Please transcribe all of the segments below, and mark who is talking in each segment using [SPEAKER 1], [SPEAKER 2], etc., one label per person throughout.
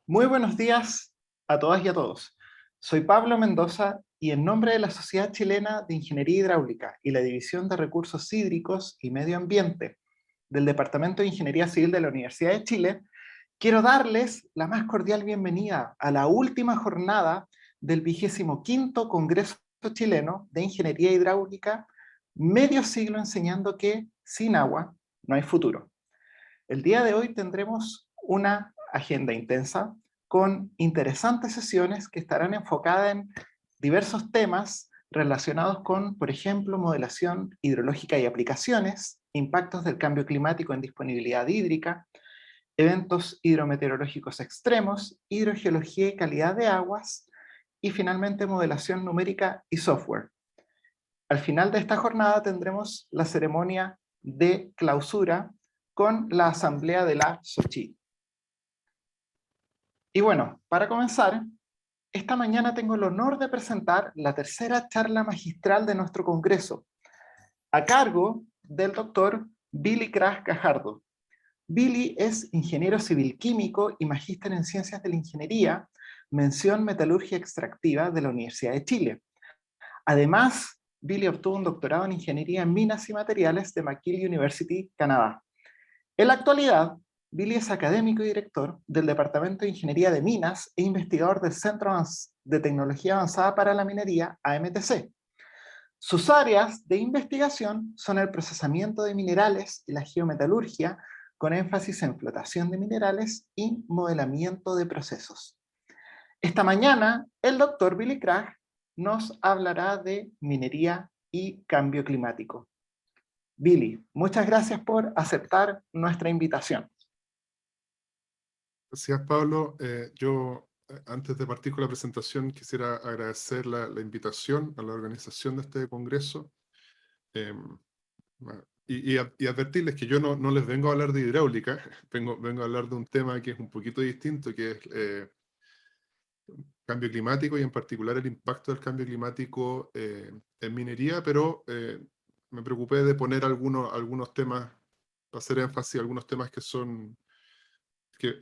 [SPEAKER 1] Muy buenos días a todas y a todos. Soy Pablo Mendoza y en nombre de la Sociedad Chilena de Ingeniería Hidráulica y la División de Recursos Hídricos y Medio Ambiente del Departamento de Ingeniería Civil de la Universidad de Chile, quiero darles la más cordial bienvenida a la última jornada del 25º Congreso Chileno de Ingeniería Hidráulica, medio siglo enseñando que sin agua no hay futuro. El día de hoy tendremos una agenda intensa con interesantes sesiones que estarán enfocadas en diversos temas relacionados con, por ejemplo, modelación hidrológica y aplicaciones, impactos del cambio climático en disponibilidad hídrica, eventos hidrometeorológicos extremos, hidrogeología y calidad de aguas, y finalmente modelación numérica y software. Al final de esta jornada tendremos la ceremonia de clausura con la asamblea de la SOCHI. Y bueno, para comenzar, esta mañana tengo el honor de presentar la tercera charla magistral de nuestro congreso, a cargo del doctor Billy Krach Gajardo. Billy es ingeniero civil químico y magíster en ciencias de la ingeniería, mención metalurgia extractiva de la Universidad de Chile. Además, Billy obtuvo un doctorado en ingeniería en minas y materiales de McGill University, Canadá. En la actualidad, Billy es académico y director del Departamento de Ingeniería de Minas e investigador del Centro de Tecnología Avanzada para la Minería, AMTC. Sus áreas de investigación son el procesamiento de minerales y la geometalurgia, con énfasis en flotación de minerales y modelamiento de procesos. Esta mañana, el doctor Billy Krach nos hablará de minería y cambio climático. Billy, muchas gracias por aceptar nuestra invitación.
[SPEAKER 2] Gracias, Pablo. Antes de partir con la presentación, quisiera agradecer la invitación a la organización de este congreso eh, y advertirles que yo no les vengo a hablar de hidráulica, vengo a hablar de un tema que es un poquito distinto, que es cambio climático y en particular el impacto del cambio climático en minería, pero me preocupé de poner algunos temas, para hacer énfasis a algunos temas que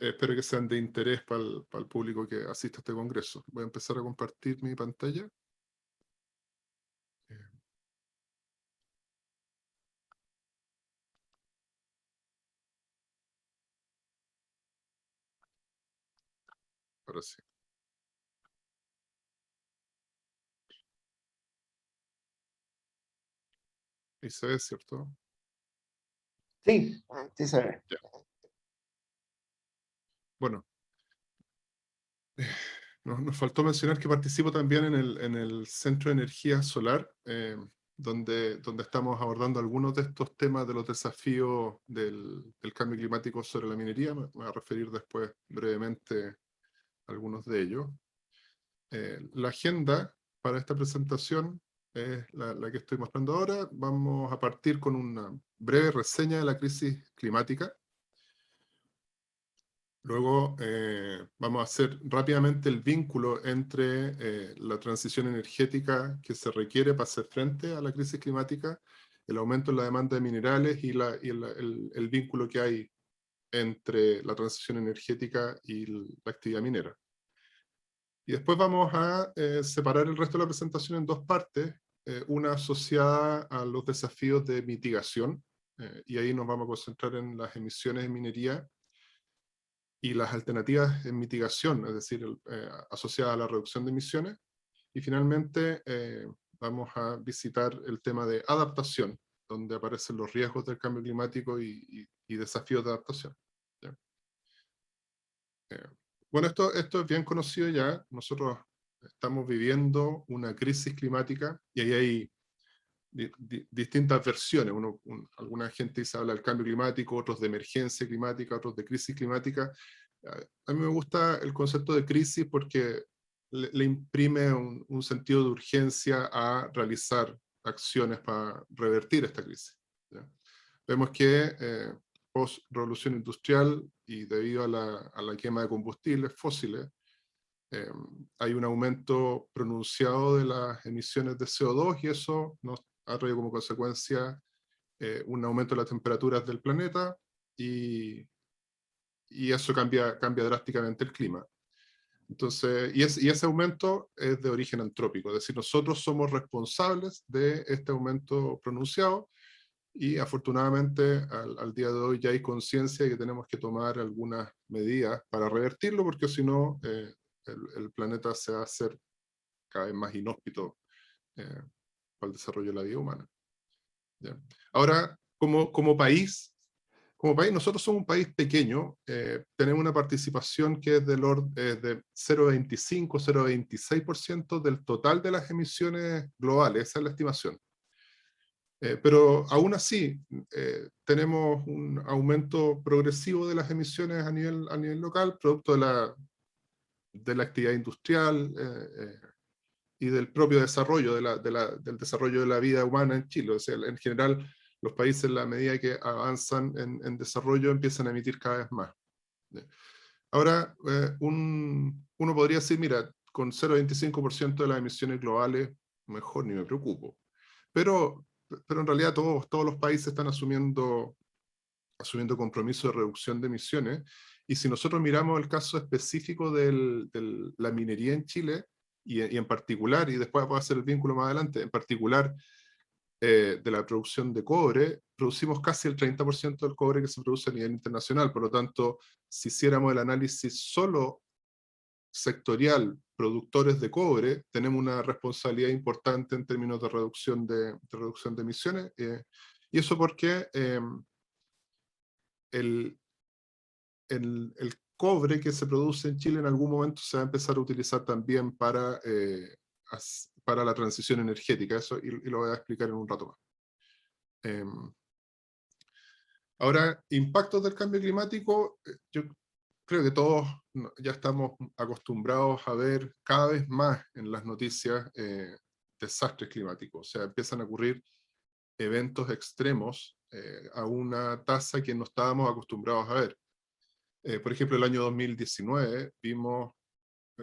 [SPEAKER 2] espero que sean de interés para el público que asista a este congreso. Voy a empezar a compartir mi pantalla. Eh, Ahora sí. Ahí se ve, ¿cierto?
[SPEAKER 1] Sí, sí se ve.
[SPEAKER 2] Ya. Bueno, nos faltó mencionar que participo también en el Centro de Energía Solar, donde estamos abordando algunos de estos temas de los desafíos del cambio climático sobre la minería. Me voy a referir después brevemente a algunos de ellos. La agenda para esta presentación es la que estoy mostrando ahora. Vamos a partir con una breve reseña de la crisis climática. Luego vamos a hacer rápidamente el vínculo entre la transición energética que se requiere para hacer frente a la crisis climática, el aumento en la demanda de minerales y el vínculo que hay entre la transición energética y la actividad minera. Y después vamos a separar el resto de la presentación en dos partes, una asociada a los desafíos de mitigación, y ahí nos vamos a concentrar en las emisiones de minería y las alternativas en mitigación, es decir, asociadas a la reducción de emisiones. Y finalmente vamos a visitar el tema de adaptación, donde aparecen los riesgos del cambio climático y desafíos de adaptación. ¿Ya? Bueno, esto es bien conocido ya. Nosotros estamos viviendo una crisis climática y ahí hay distintas versiones. Alguna gente habla del cambio climático, otros de emergencia climática, otros de crisis climática. A mí me gusta el concepto de crisis porque le imprime un sentido de urgencia a realizar acciones para revertir esta crisis. ¿Ya? Vemos que post-revolución industrial y debido a la quema de combustibles fósiles, hay un aumento pronunciado de las emisiones de CO2 y eso nos ha traído como consecuencia un aumento de las temperaturas del planeta y eso cambia drásticamente el clima. Entonces, y ese aumento es de origen antrópico, es decir, nosotros somos responsables de este aumento pronunciado, y afortunadamente al día de hoy ya hay conciencia de que tenemos que tomar algunas medidas para revertirlo, porque si no, el planeta se va a hacer cada vez más inhóspito para el desarrollo de la vida humana. ¿Ya? Ahora, como país, nosotros somos un país pequeño, tenemos una participación que es de 0,25, 0,26% del total de las emisiones globales, esa es la estimación. Pero aún así, tenemos un aumento progresivo de las emisiones a nivel local, producto de la actividad industrial y del propio desarrollo, del desarrollo de la vida humana en Chile. O sea, en general, los países, en la medida que avanzan en desarrollo, empiezan a emitir cada vez más. Ahora, uno podría decir, mira, con 0,25% de las emisiones globales, mejor ni me preocupo. Pero en realidad todos los países están asumiendo compromisos de reducción de emisiones, y si nosotros miramos el caso específico de la minería en Chile, y en particular, y después puedo hacer el vínculo más adelante, en particular de la producción de cobre, producimos casi el 30% del cobre que se produce a nivel internacional. Por lo tanto, si hiciéramos el análisis solo sectorial, productores de cobre, tenemos una responsabilidad importante en términos de reducción de emisiones, y eso porque el cobre que se produce en Chile en algún momento se va a empezar a utilizar también para la transición energética, eso, y lo voy a explicar en un rato más. Ahora, impactos del cambio climático, yo creo que todos ya estamos acostumbrados a ver cada vez más en las noticias desastres climáticos. O sea, empiezan a ocurrir eventos extremos a una tasa que no estábamos acostumbrados a ver. Por ejemplo, el año 2019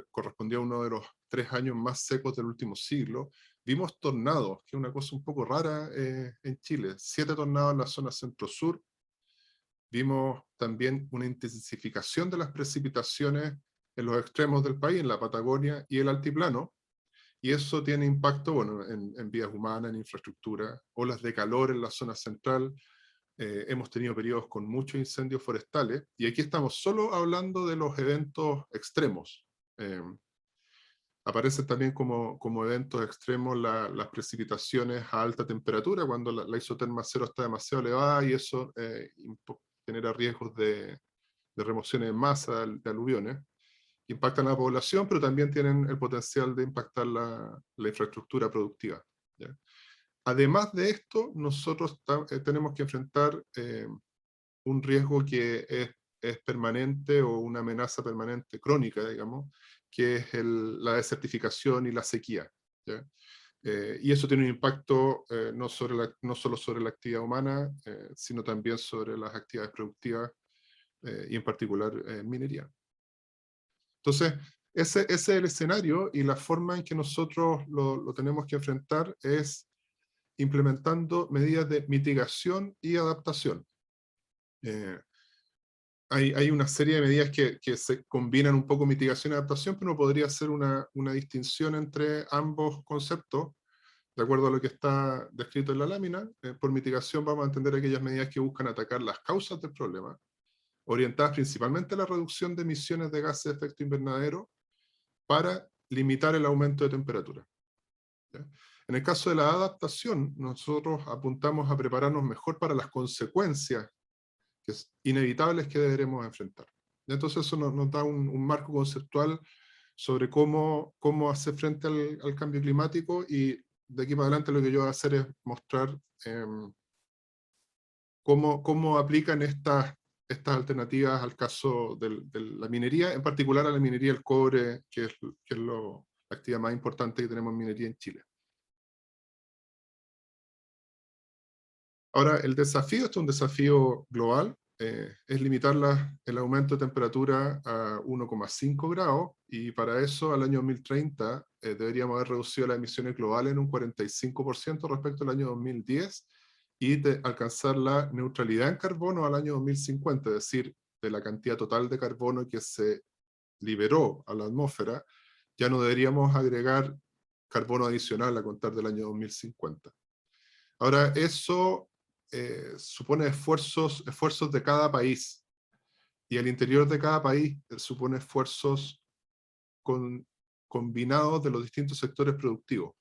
[SPEAKER 2] correspondía a uno de los 3 años más secos del último siglo. Vimos tornados, que es una cosa un poco rara en Chile. 7 tornados en la zona centro-sur. Vimos también una intensificación de las precipitaciones en los extremos del país, en la Patagonia y el altiplano, y eso tiene impacto, bueno, en vidas humanas, en infraestructura, olas de calor en la zona central. Hemos tenido periodos con muchos incendios forestales, y aquí estamos solo hablando de los eventos extremos. Aparecen también como eventos extremos las precipitaciones a alta temperatura, cuando la isoterma cero está demasiado elevada, y eso genera riesgos de remociones en masa de aluviones, que impactan a la población, pero también tienen el potencial de impactar la infraestructura productiva. ¿Ya? Además de esto, nosotros tenemos que enfrentar un riesgo que es permanente, o una amenaza permanente crónica, digamos, que es la desertificación y la sequía. ¿Ya? Y eso tiene un impacto no solo sobre la actividad humana, sino también sobre las actividades productivas, y en particular minería. Entonces, ese es el escenario, y la forma en que nosotros lo tenemos que enfrentar es implementando medidas de mitigación y adaptación. Hay una serie de medidas que se combinan un poco, mitigación y adaptación, pero uno podría hacer una distinción entre ambos conceptos, de acuerdo a lo que está descrito en la lámina. Por mitigación vamos a entender aquellas medidas que buscan atacar las causas del problema, orientadas principalmente a la reducción de emisiones de gases de efecto invernadero para limitar el aumento de temperatura. ¿Ya? En el caso de la adaptación, nosotros apuntamos a prepararnos mejor para las consecuencias inevitables que deberemos enfrentar. Entonces eso nos da un marco conceptual sobre cómo hacer frente al cambio climático, y de aquí para adelante lo que yo voy a hacer es mostrar cómo aplican estas alternativas al caso de la minería, en particular a la minería del cobre, que es la actividad más importante que tenemos en minería en Chile. Ahora, el desafío, esto es un desafío global, es limitar el aumento de temperatura a 1,5 grados, y para eso al año 2030 deberíamos haber reducido las emisiones globales en un 45% respecto al año 2010, y alcanzar la neutralidad en carbono al año 2050, es decir, de la cantidad total de carbono que se liberó a la atmósfera, ya no deberíamos agregar carbono adicional a contar del año 2050. Ahora, eso supone esfuerzos de cada país, y al interior de cada país supone esfuerzos combinados de los distintos sectores productivos.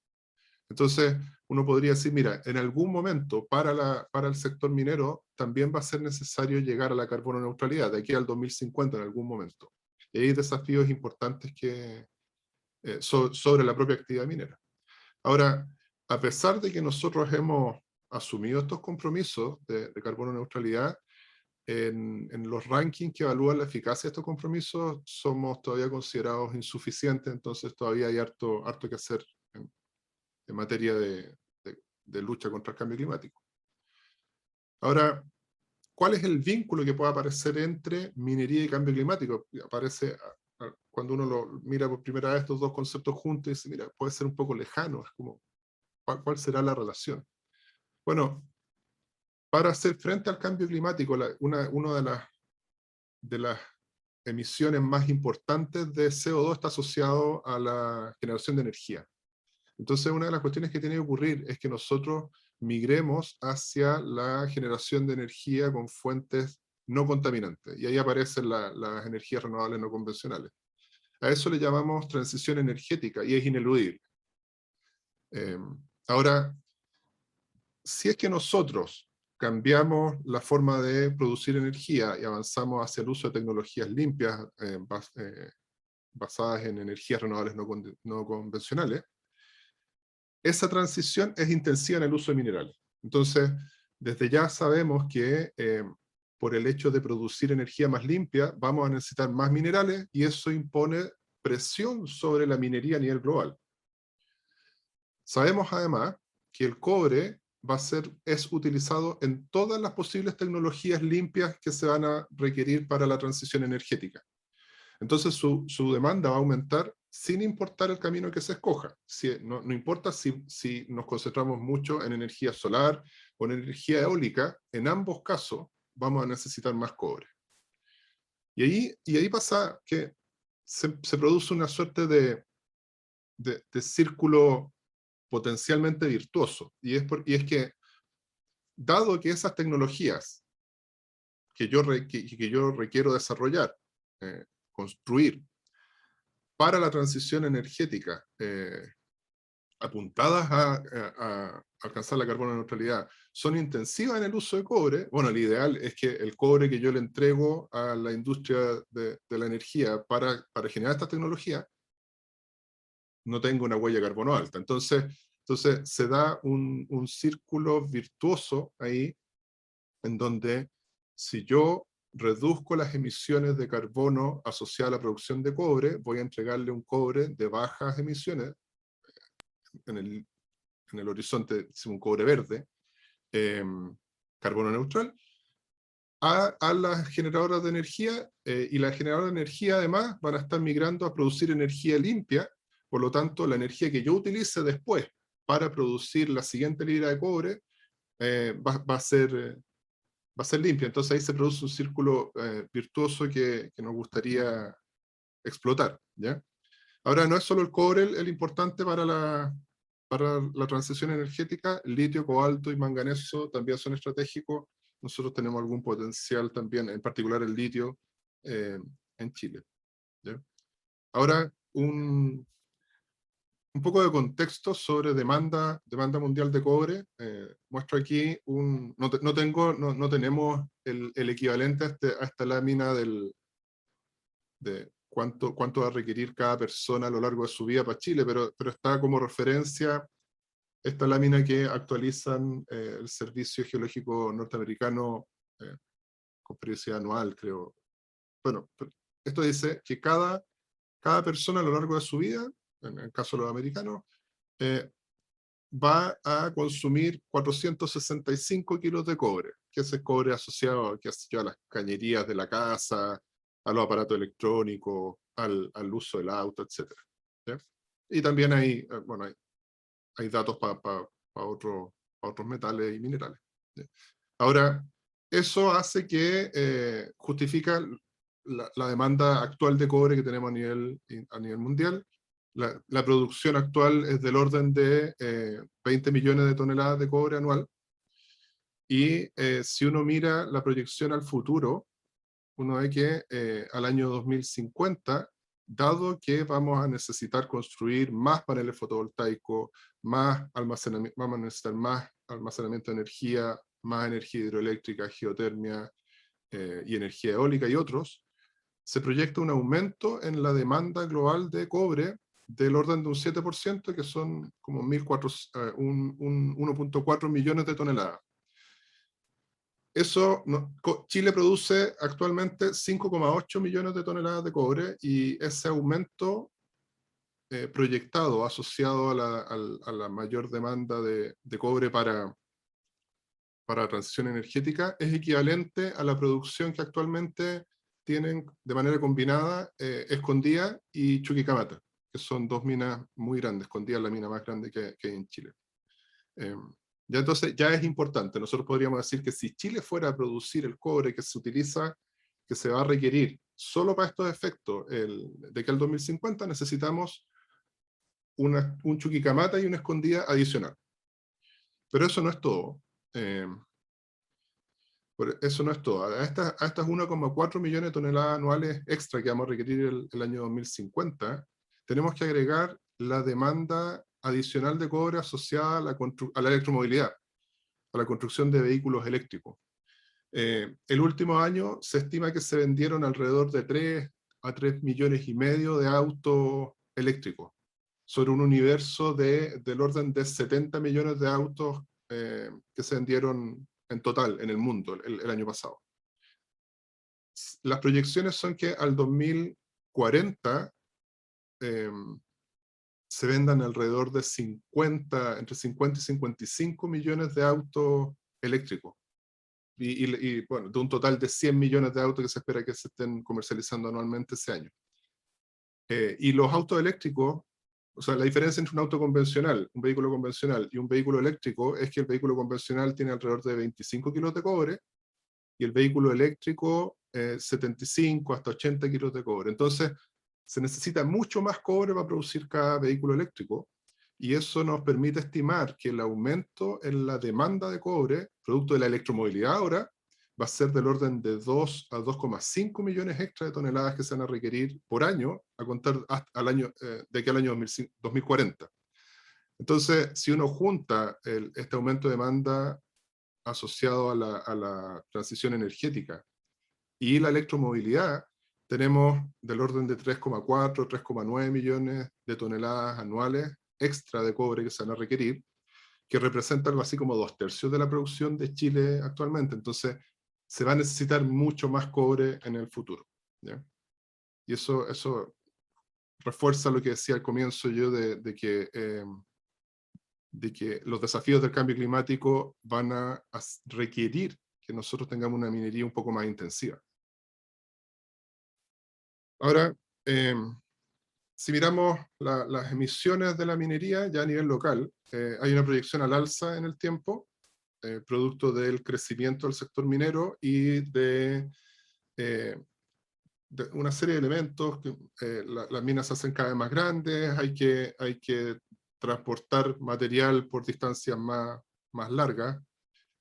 [SPEAKER 2] Entonces, uno podría decir, mira, en algún momento para el sector minero también va a ser necesario llegar a la carbono neutralidad, de aquí al 2050 en algún momento. Y hay desafíos importantes sobre la propia actividad minera. Ahora, a pesar de que nosotros hemos asumido estos compromisos de carbono neutralidad, en los rankings que evalúan la eficacia de estos compromisos somos todavía considerados insuficientes, entonces todavía hay harto que hacer en materia de lucha contra el cambio climático. Ahora, ¿cuál es el vínculo que puede aparecer entre minería y cambio climático? Aparece cuando uno lo mira por primera vez estos dos conceptos juntos y dice, mira, puede ser un poco lejano, es como, ¿cuál será la relación? Bueno, para hacer frente al cambio climático, una de las emisiones más importantes de CO2 está asociado a la generación de energía. Entonces, una de las cuestiones que tiene que ocurrir es que nosotros migremos hacia la generación de energía con fuentes no contaminantes. Y ahí aparecen las energías renovables no convencionales. A eso le llamamos transición energética y es ineludible. Ahora, si es que nosotros cambiamos la forma de producir energía y avanzamos hacia el uso de tecnologías limpias basadas en energías renovables no convencionales, esa transición es intensiva en el uso de minerales. Entonces, desde ya sabemos que por el hecho de producir energía más limpia, vamos a necesitar más minerales y eso impone presión sobre la minería a nivel global. Sabemos además que el cobre es utilizado en todas las posibles tecnologías limpias que se van a requerir para la transición energética. Entonces su demanda va a aumentar sin importar el camino que se escoja. No importa si nos concentramos mucho en energía solar o en energía eólica, en ambos casos vamos a necesitar más cobre. Y ahí pasa que se produce una suerte de círculo potencialmente virtuoso. Y es que, dado que esas tecnologías que yo requiero desarrollar, construir, para la transición energética, apuntadas a alcanzar la carbono neutralidad, son intensivas en el uso de cobre, bueno, el ideal es que el cobre que yo le entrego a la industria de la energía para generar esta tecnología no tenga una huella de carbono alta. Entonces se da un círculo virtuoso ahí, en donde si yo reduzco las emisiones de carbono asociadas a la producción de cobre, voy a entregarle un cobre de bajas emisiones, en el horizonte, un cobre verde, carbono neutral, a las generadoras de energía, y las generadoras de energía además van a estar migrando a producir energía limpia, por lo tanto la energía que yo utilice después para producir la siguiente libra de cobre va a ser limpia. Entonces ahí se produce un círculo virtuoso que nos gustaría explotar, ¿ya? Ahora, no es solo el cobre el importante para la transición energética, litio, cobalto y manganeso también son estratégicos. Nosotros tenemos algún potencial también, en particular el litio, en Chile, ¿ya? Ahora, un poco de contexto sobre demanda mundial de cobre. Muestro aquí, no tenemos el equivalente a esta lámina de cuánto va a requerir cada persona a lo largo de su vida para Chile, pero está como referencia esta lámina que actualizan el Servicio Geológico Norteamericano con periodicidad anual, creo. Bueno, esto dice que cada persona a lo largo de su vida, en el caso de los americanos, va a consumir 465 kilos de cobre, que es el cobre asociado a las cañerías de la casa, a los aparatos electrónicos, al uso del auto, etc. ¿Ya? Y también hay datos para otros metales y minerales, ¿ya? Ahora, eso hace que justifica la demanda actual de cobre que tenemos a nivel mundial. La producción actual es del orden de 20 millones de toneladas de cobre anual. Y si uno mira la proyección al futuro, uno ve que al año 2050, dado que vamos a necesitar construir más paneles fotovoltaicos, vamos a necesitar más almacenamiento de energía, más energía hidroeléctrica, geotermia y energía eólica y otros, se proyecta un aumento en la demanda global de cobre del orden de un 7%, que son como 1.4 millones de toneladas. Eso, Chile produce actualmente 5,8 millones de toneladas de cobre, y ese aumento proyectado, asociado a la mayor demanda de cobre para transición energética, es equivalente a la producción que actualmente tienen de manera combinada Escondida y Chuquicamata, que son dos minas muy grandes. Escondida es la mina más grande que hay en Chile. Ya entonces ya es importante. Nosotros podríamos decir que si Chile fuera a producir el cobre que se utiliza, que se va a requerir solo para estos efectos, de que al 2050 necesitamos un Chuquicamata y una Escondida adicional. Pero eso no es todo. Eso no es todo. A estas 1,4 millones de toneladas anuales extra que vamos a requerir el año 2050, tenemos que agregar la demanda adicional de cobre asociada a la electromovilidad, a la construcción de vehículos eléctricos. El último año se estima que se vendieron alrededor de 3 a 3 millones y medio de autos eléctricos, sobre un universo del orden de 70 millones de autos que se vendieron en total en el mundo el año pasado. Las proyecciones son que al 2040 se vendan alrededor de entre 50 y 55 millones de autos eléctricos. Y bueno, de un total de 100 millones de autos que se espera que se estén comercializando anualmente ese año. Y los autos eléctricos, o sea, la diferencia entre un auto convencional, un vehículo convencional y un vehículo eléctrico es que el vehículo convencional tiene alrededor de 25 kilos de cobre, y el vehículo eléctrico 75 hasta 80 kilos de cobre. Entonces, se necesita mucho más cobre para producir cada vehículo eléctrico, y eso nos permite estimar que el aumento en la demanda de cobre, producto de la electromovilidad ahora, va a ser del orden de 2 a 2,5 millones extra de toneladas que se van a requerir por año, a contar hasta de aquí al año 2040. Entonces, si uno junta este aumento de demanda asociado a la transición energética y la electromovilidad, tenemos del orden de 3,4, 3,9 millones de toneladas anuales extra de cobre que se van a requerir, que representa algo así como 2/3 de la producción de Chile actualmente. Entonces, se va a necesitar mucho más cobre en el futuro, ¿ya? Y eso refuerza lo que decía al comienzo yo de que los desafíos del cambio climático van a requerir que nosotros tengamos una minería un poco más intensiva. Ahora, si miramos las emisiones de la minería ya a nivel local, hay una proyección al alza en el tiempo, producto del crecimiento del sector minero y de una serie de elementos. Las minas se hacen cada vez más grandes, hay que transportar material por distancias más largas.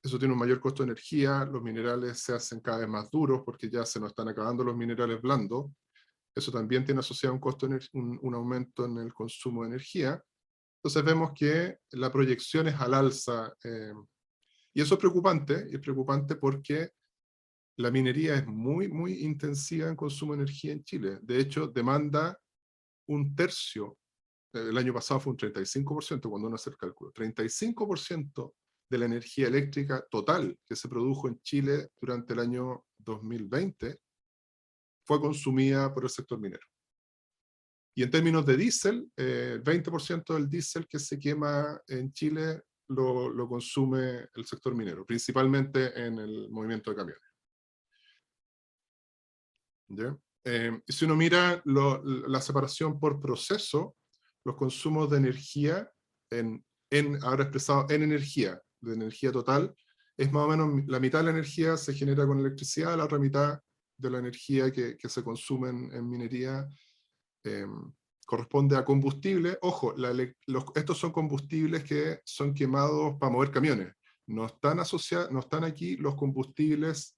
[SPEAKER 2] Eso tiene un mayor costo de energía, los minerales se hacen cada vez más duros porque ya se nos están acabando los minerales blandos. Eso también tiene asociado un costo, un aumento en el consumo de energía. Entonces vemos que la proyección es al alza, y eso es preocupante porque la minería es muy intensiva en consumo de energía en Chile. De hecho, demanda un tercio. El año pasado fue un 35%, cuando uno hace el cálculo. 35% de la energía eléctrica total que se produjo en Chile durante el año 2020 fue consumida por el sector minero. Y en términos de diésel, el 20% del diésel que se quema en Chile lo consume el sector minero, principalmente en el movimiento de camiones. ¿Ya? Y si uno mira la separación por proceso, los consumos de energía, ahora expresado en energía, de energía total, es más o menos la mitad de la energía se genera con electricidad, la otra mitad de la energía que se consume en minería corresponde a combustible. Ojo, estos son combustibles que son quemados para mover camiones. No están asociados, no están aquí los combustibles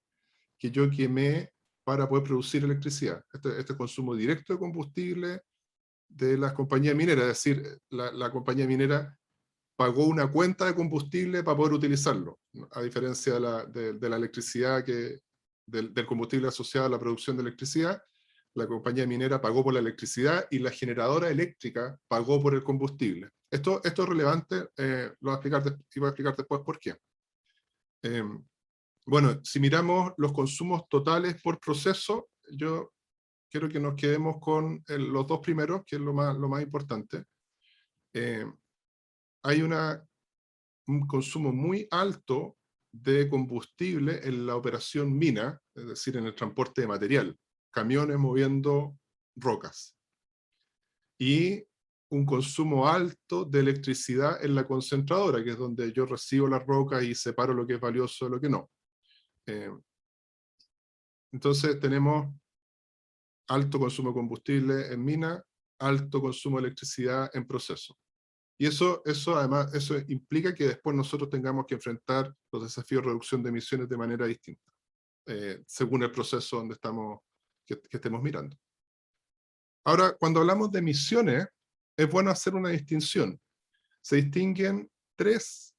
[SPEAKER 2] que yo quemé para poder producir electricidad. Este consumo directo de combustible de las compañías mineras, es decir, la compañía minera pagó una cuenta de combustible para poder utilizarlo, a diferencia de la electricidad, del combustible asociado a la producción de electricidad. La compañía minera pagó por la electricidad y la generadora eléctrica pagó por el combustible. Esto es relevante, lo voy a explicar después por qué. Bueno, si miramos los consumos totales por proceso, yo quiero que nos quedemos con los dos primeros, que es lo más importante. Hay un consumo muy alto de combustible en la operación mina, es decir, en el transporte de material, camiones moviendo rocas. Y un consumo alto de electricidad en la concentradora, que es donde yo recibo las rocas y separo lo que es valioso de lo que no. Entonces tenemos alto consumo de combustible en mina, alto consumo de electricidad en proceso. Y eso además, eso implica que después nosotros tengamos que enfrentar los desafíos de reducción de emisiones de manera distinta, según el proceso donde que estemos mirando. Ahora, cuando hablamos de emisiones, es bueno hacer una distinción. Se distinguen tres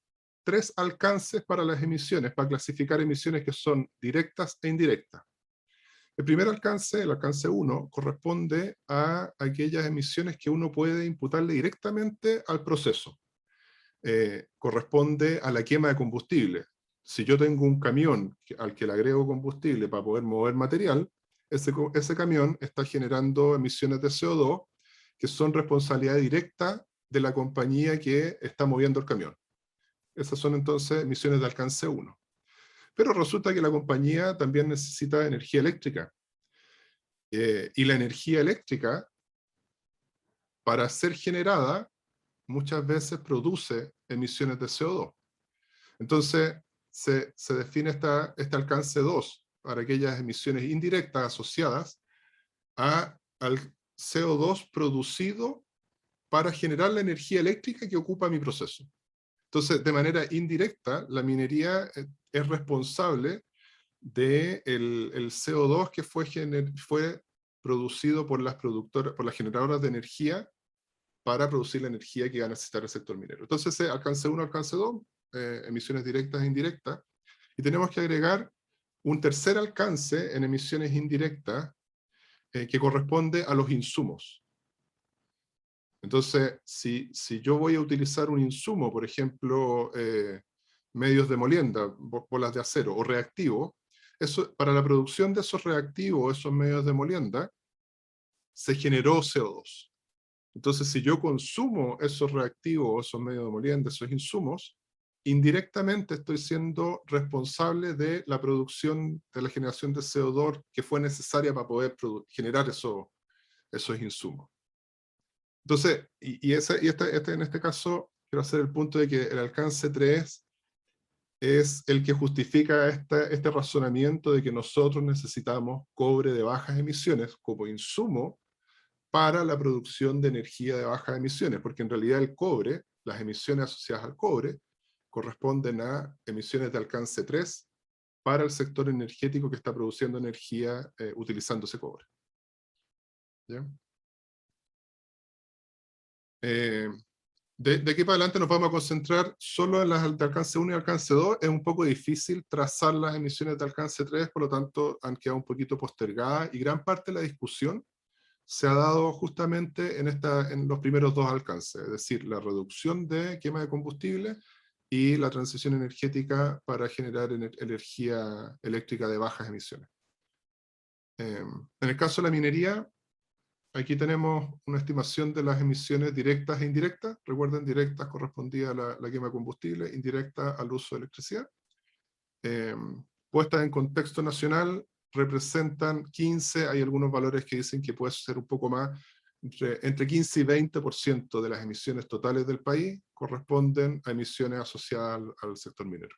[SPEAKER 2] alcances para las emisiones, para clasificar emisiones que son directas e indirectas. El primer alcance, el alcance 1, corresponde a aquellas emisiones que uno puede imputarle directamente al proceso. Corresponde a la quema de combustible. Si yo tengo un camión al que le agrego combustible para poder mover material, ese camión está generando emisiones de CO2 que son responsabilidad directa de la compañía que está moviendo el camión. Esas son entonces emisiones de alcance 1. Pero resulta que la compañía también necesita energía eléctrica. Y la energía eléctrica, para ser generada, muchas veces produce emisiones de CO2. Entonces, se define este alcance 2 para aquellas emisiones indirectas asociadas al CO2 producido para generar la energía eléctrica que ocupa mi proceso. Entonces, de manera indirecta, la minería es responsable del el CO2 que fue producido por las generadoras de energía para producir la energía que va a necesitar el sector minero. Entonces, alcance 1, alcance 2, emisiones directas e indirectas, y tenemos que agregar un tercer alcance en emisiones indirectas que corresponde a los insumos. Entonces, si yo voy a utilizar un insumo, por ejemplo, medios de molienda, bolas de acero o reactivos, para la producción de esos reactivos, esos medios de molienda, se generó CO2. Entonces, si yo consumo esos reactivos, esos medios de molienda, esos insumos, indirectamente estoy siendo responsable de la producción, de la generación de CO2 que fue necesaria para poder generar esos insumos. Entonces, en este caso, quiero hacer el punto de que el alcance 3 es el que justifica este razonamiento de que nosotros necesitamos cobre de bajas emisiones como insumo para la producción de energía de bajas emisiones, porque en realidad el cobre, las emisiones asociadas al cobre, corresponden a emisiones de alcance 3 para el sector energético que está produciendo energía utilizando ese cobre. ¿Ya? De aquí para adelante nos vamos a concentrar solo en las de alcance 1 y alcance 2. Es un poco difícil trazar las emisiones de alcance 3, por lo tanto han quedado un poquito postergadas, y gran parte de la discusión se ha dado justamente en los primeros dos alcances, es decir, la reducción de quema de combustible y la transición energética para generar energía eléctrica de bajas emisiones. En el caso de la minería, aquí tenemos una estimación de las emisiones directas e indirectas. Recuerden, directas correspondía a la quema de combustible, indirecta al uso de electricidad. Puestas en contexto nacional, representan 15, hay algunos valores que dicen que puede ser un poco más, entre 15 y 20% de las emisiones totales del país corresponden a emisiones asociadas al sector minero.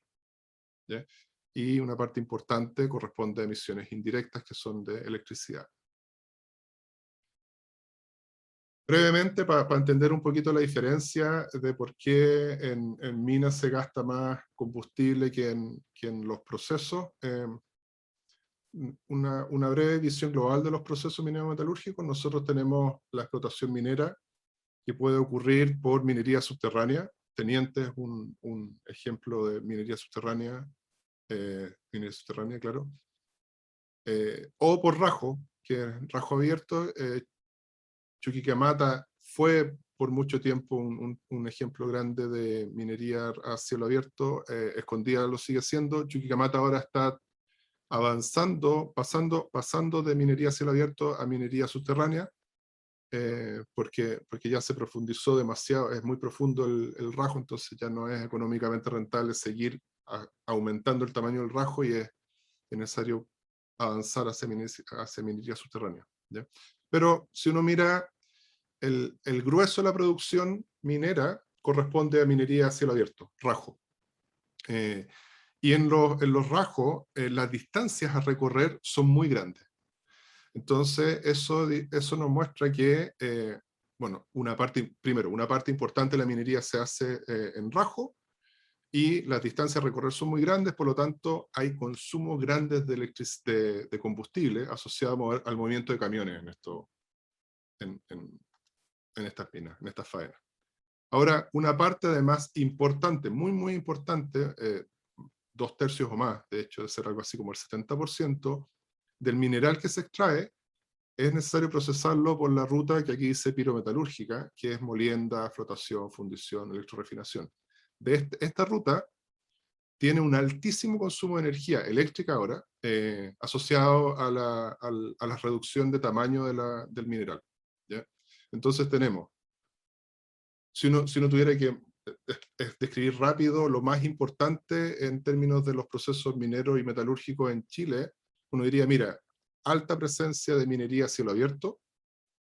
[SPEAKER 2] ¿Ya? y una parte importante corresponde a emisiones indirectas que son de electricidad. Brevemente, para entender un poquito la diferencia de por qué en minas se gasta más combustible que en los procesos, una breve visión global de los procesos minero-metalúrgicos. Nosotros tenemos la explotación minera, que puede ocurrir por minería subterránea. Teniente es un ejemplo de minería subterránea, claro. O por rajo, que es rajo abierto. Chuquicamata fue por mucho tiempo un ejemplo grande de minería a cielo abierto. Escondida lo sigue siendo. Chuquicamata ahora está avanzando, pasando de minería a cielo abierto a minería subterránea, porque ya se profundizó demasiado, es muy profundo el rajo, entonces ya no es económicamente rentable seguir aumentando el tamaño del rajo, y es necesario avanzar hacia minería subterránea, ¿ya? Pero si uno mira el grueso de la producción minera, corresponde a minería a cielo abierto, rajo. Y en los rajos, las distancias a recorrer son muy grandes. Entonces, eso nos muestra que, bueno, una parte importante de la minería se hace en rajo, y las distancias a recorrer son muy grandes, por lo tanto, hay consumos grandes de combustible asociado al movimiento de camiones en estas minas, en estas faenas. Ahora, una parte además importante, muy, muy importante, 2/3 o más, de hecho, de ser algo así como el 70% del mineral que se extrae, es necesario procesarlo por la ruta que aquí dice pirometalúrgica, que es molienda, flotación, fundición, electrorefinación. Esta ruta tiene un altísimo consumo de energía eléctrica ahora, asociado a la reducción de tamaño del mineral, ¿ya? Entonces tenemos, si uno tuviera que describir rápido lo más importante en términos de los procesos mineros y metalúrgicos en Chile, uno diría, mira, alta presencia de minería a cielo abierto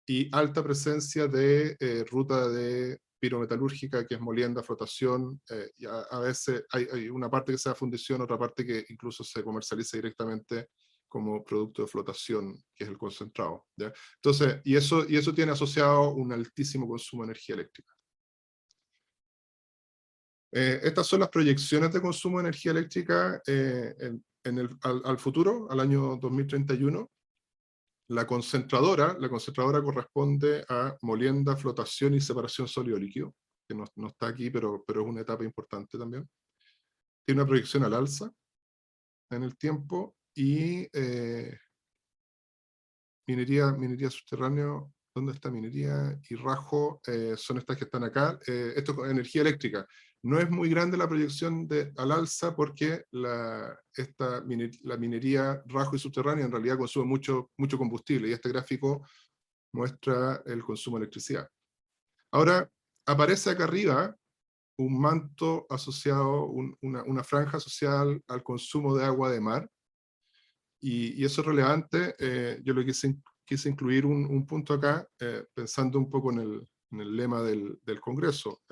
[SPEAKER 2] y alta presencia de ruta de pirometalúrgica, que es molienda, flotación, y a veces hay una parte que sea fundición, otra parte que incluso se comercializa directamente como producto de flotación, que es el concentrado, ¿ya? Entonces, y eso tiene asociado un altísimo consumo de energía eléctrica. Estas son las proyecciones de consumo de energía eléctrica al futuro, al año 2031. La concentradora corresponde a molienda, flotación y separación sólido-líquido, que no está aquí, pero es una etapa importante también. Tiene una proyección al alza en el tiempo, y minería subterránea, ¿dónde está minería? Y rajo, son estas que están acá. Esto es energía eléctrica. No es muy grande la proyección al alza, porque la minería rajo y subterránea en realidad consume mucho combustible, y este gráfico muestra el consumo de electricidad. Ahora, aparece acá arriba un manto asociado, una franja asociada al consumo de agua de mar, y eso es relevante. Yo lo quise incluir un punto acá, pensando un poco en el lema del Congreso.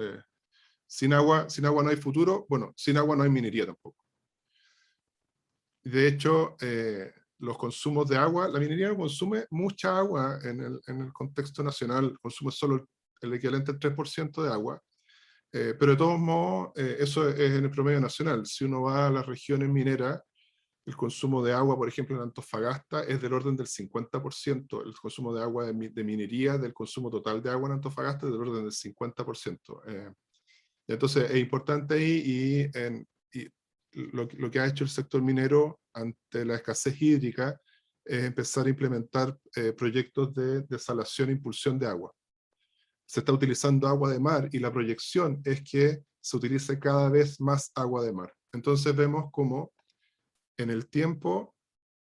[SPEAKER 2] Sin agua no hay futuro. Bueno, sin agua no hay minería tampoco. De hecho, los consumos de agua, la minería no consume mucha agua en el contexto nacional, consume solo el equivalente al 3% de agua, pero de todos modos, eso es en el promedio nacional. Si uno va a las regiones mineras, el consumo de agua, por ejemplo, en Antofagasta, es del orden del 50%. El consumo de agua de minería del consumo total de agua en Antofagasta es del orden del 50%. Entonces, es importante ahí, y lo que ha hecho el sector minero ante la escasez hídrica es empezar a implementar proyectos de desalación e impulsión de agua. Se está utilizando agua de mar, y la proyección es que se utilice cada vez más agua de mar. Entonces vemos cómo en el tiempo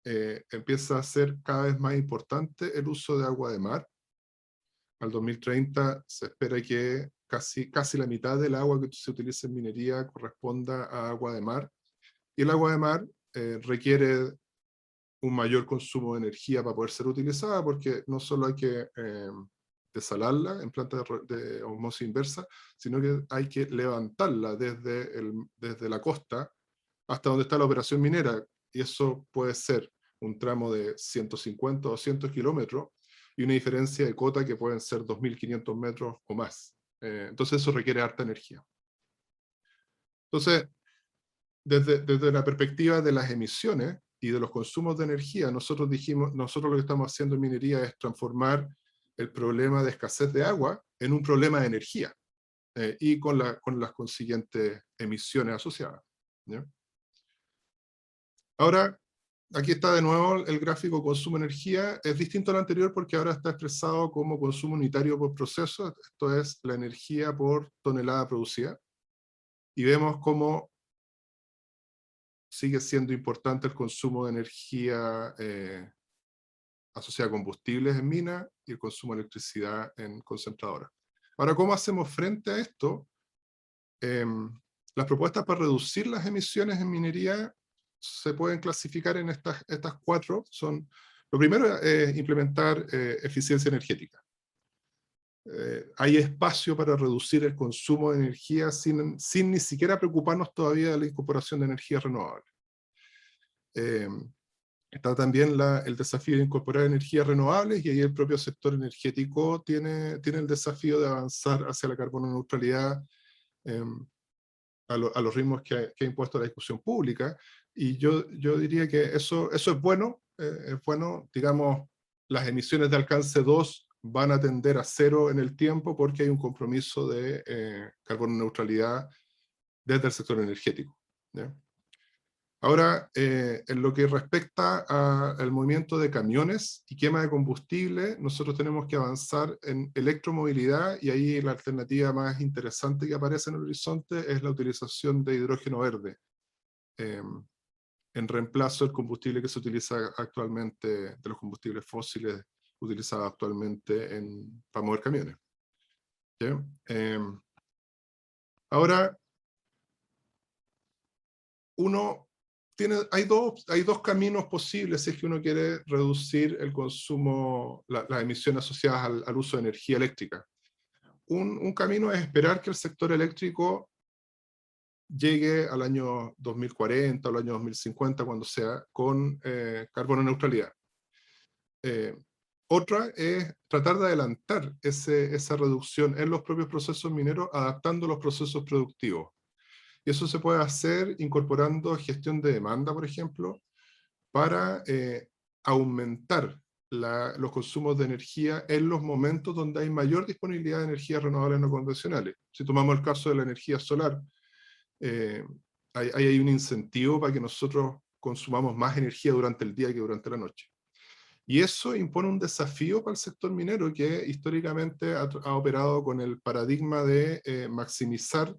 [SPEAKER 2] empieza a ser cada vez más importante el uso de agua de mar. Al 2030 se espera que casi la mitad del agua que se utiliza en minería corresponda a agua de mar, y el agua de mar requiere un mayor consumo de energía para poder ser utilizada, porque no solo hay que desalarla en plantas de osmosis inversa, sino que hay que levantarla desde la costa hasta donde está la operación minera, y eso puede ser un tramo de 150 o 200 kilómetros, y una diferencia de cota que pueden ser 2.500 metros o más. Entonces eso requiere harta energía. Entonces, desde la perspectiva de las emisiones y de los consumos de energía, nosotros lo que estamos haciendo en minería es transformar el problema de escasez de agua en un problema de energía, y con las consiguientes emisiones asociadas, ¿ya? Ahora, aquí está de nuevo el gráfico consumo de energía. Es distinto al anterior porque ahora está expresado como consumo unitario por proceso, esto es la energía por tonelada producida. Y vemos cómo sigue siendo importante el consumo de energía asociada a combustibles en mina y el consumo de electricidad en concentradoras. Ahora, ¿cómo hacemos frente a esto? Las propuestas para reducir las emisiones en minería se pueden clasificar en estas cuatro. Lo primero es implementar eficiencia energética. Hay espacio para reducir el consumo de energía sin ni siquiera preocuparnos todavía de la incorporación de energías renovables. Está también el desafío de incorporar energías renovables, y ahí el propio sector energético tiene el desafío de avanzar hacia la carbono neutralidad a los ritmos que ha impuesto la discusión pública. Y yo diría que eso es bueno, digamos, las emisiones de alcance 2 van a tender a cero en el tiempo porque hay un compromiso de carbono neutralidad desde el sector energético, ¿ya? Ahora, en lo que respecta al movimiento de camiones y quema de combustible, nosotros tenemos que avanzar en electromovilidad, y ahí la alternativa más interesante que aparece en el horizonte es la utilización de hidrógeno verde, en reemplazo del combustible que se utiliza actualmente, de los combustibles fósiles utilizados actualmente para mover camiones, ¿ya? Ahora, hay dos caminos posibles si es que uno quiere reducir el consumo, las emisiones asociadas al uso de energía eléctrica. Un camino es esperar que el sector eléctrico llegue al año 2040 o al año 2050, cuando sea, con carbono neutralidad. Otra es tratar de adelantar esa reducción en los propios procesos mineros, adaptando los procesos productivos. Y eso se puede hacer incorporando gestión de demanda, por ejemplo, para aumentar los consumos de energía en los momentos donde hay mayor disponibilidad de energías renovables no convencionales. Si tomamos el caso de la energía solar, hay un incentivo para que nosotros consumamos más energía durante el día que durante la noche. Y eso impone un desafío para el sector minero, que históricamente ha operado con el paradigma de maximizar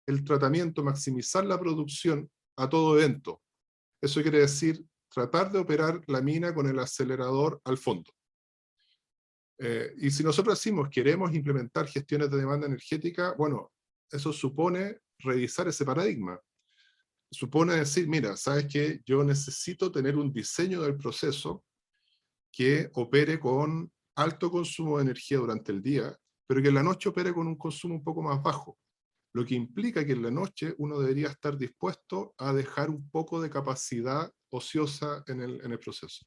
[SPEAKER 2] el tratamiento, maximizar la producción a todo evento. Eso quiere decir tratar de operar la mina con el acelerador al fondo. Y si nosotros decimos queremos implementar gestiones de demanda energética, bueno, eso supone revisar ese paradigma. Supone decir, mira, ¿sabes qué? Yo necesito tener un diseño del proceso que opere con alto consumo de energía durante el día, pero que en la noche opere con un consumo un poco más bajo. Lo que implica que en la noche uno debería estar dispuesto a dejar un poco de capacidad ociosa en el proceso.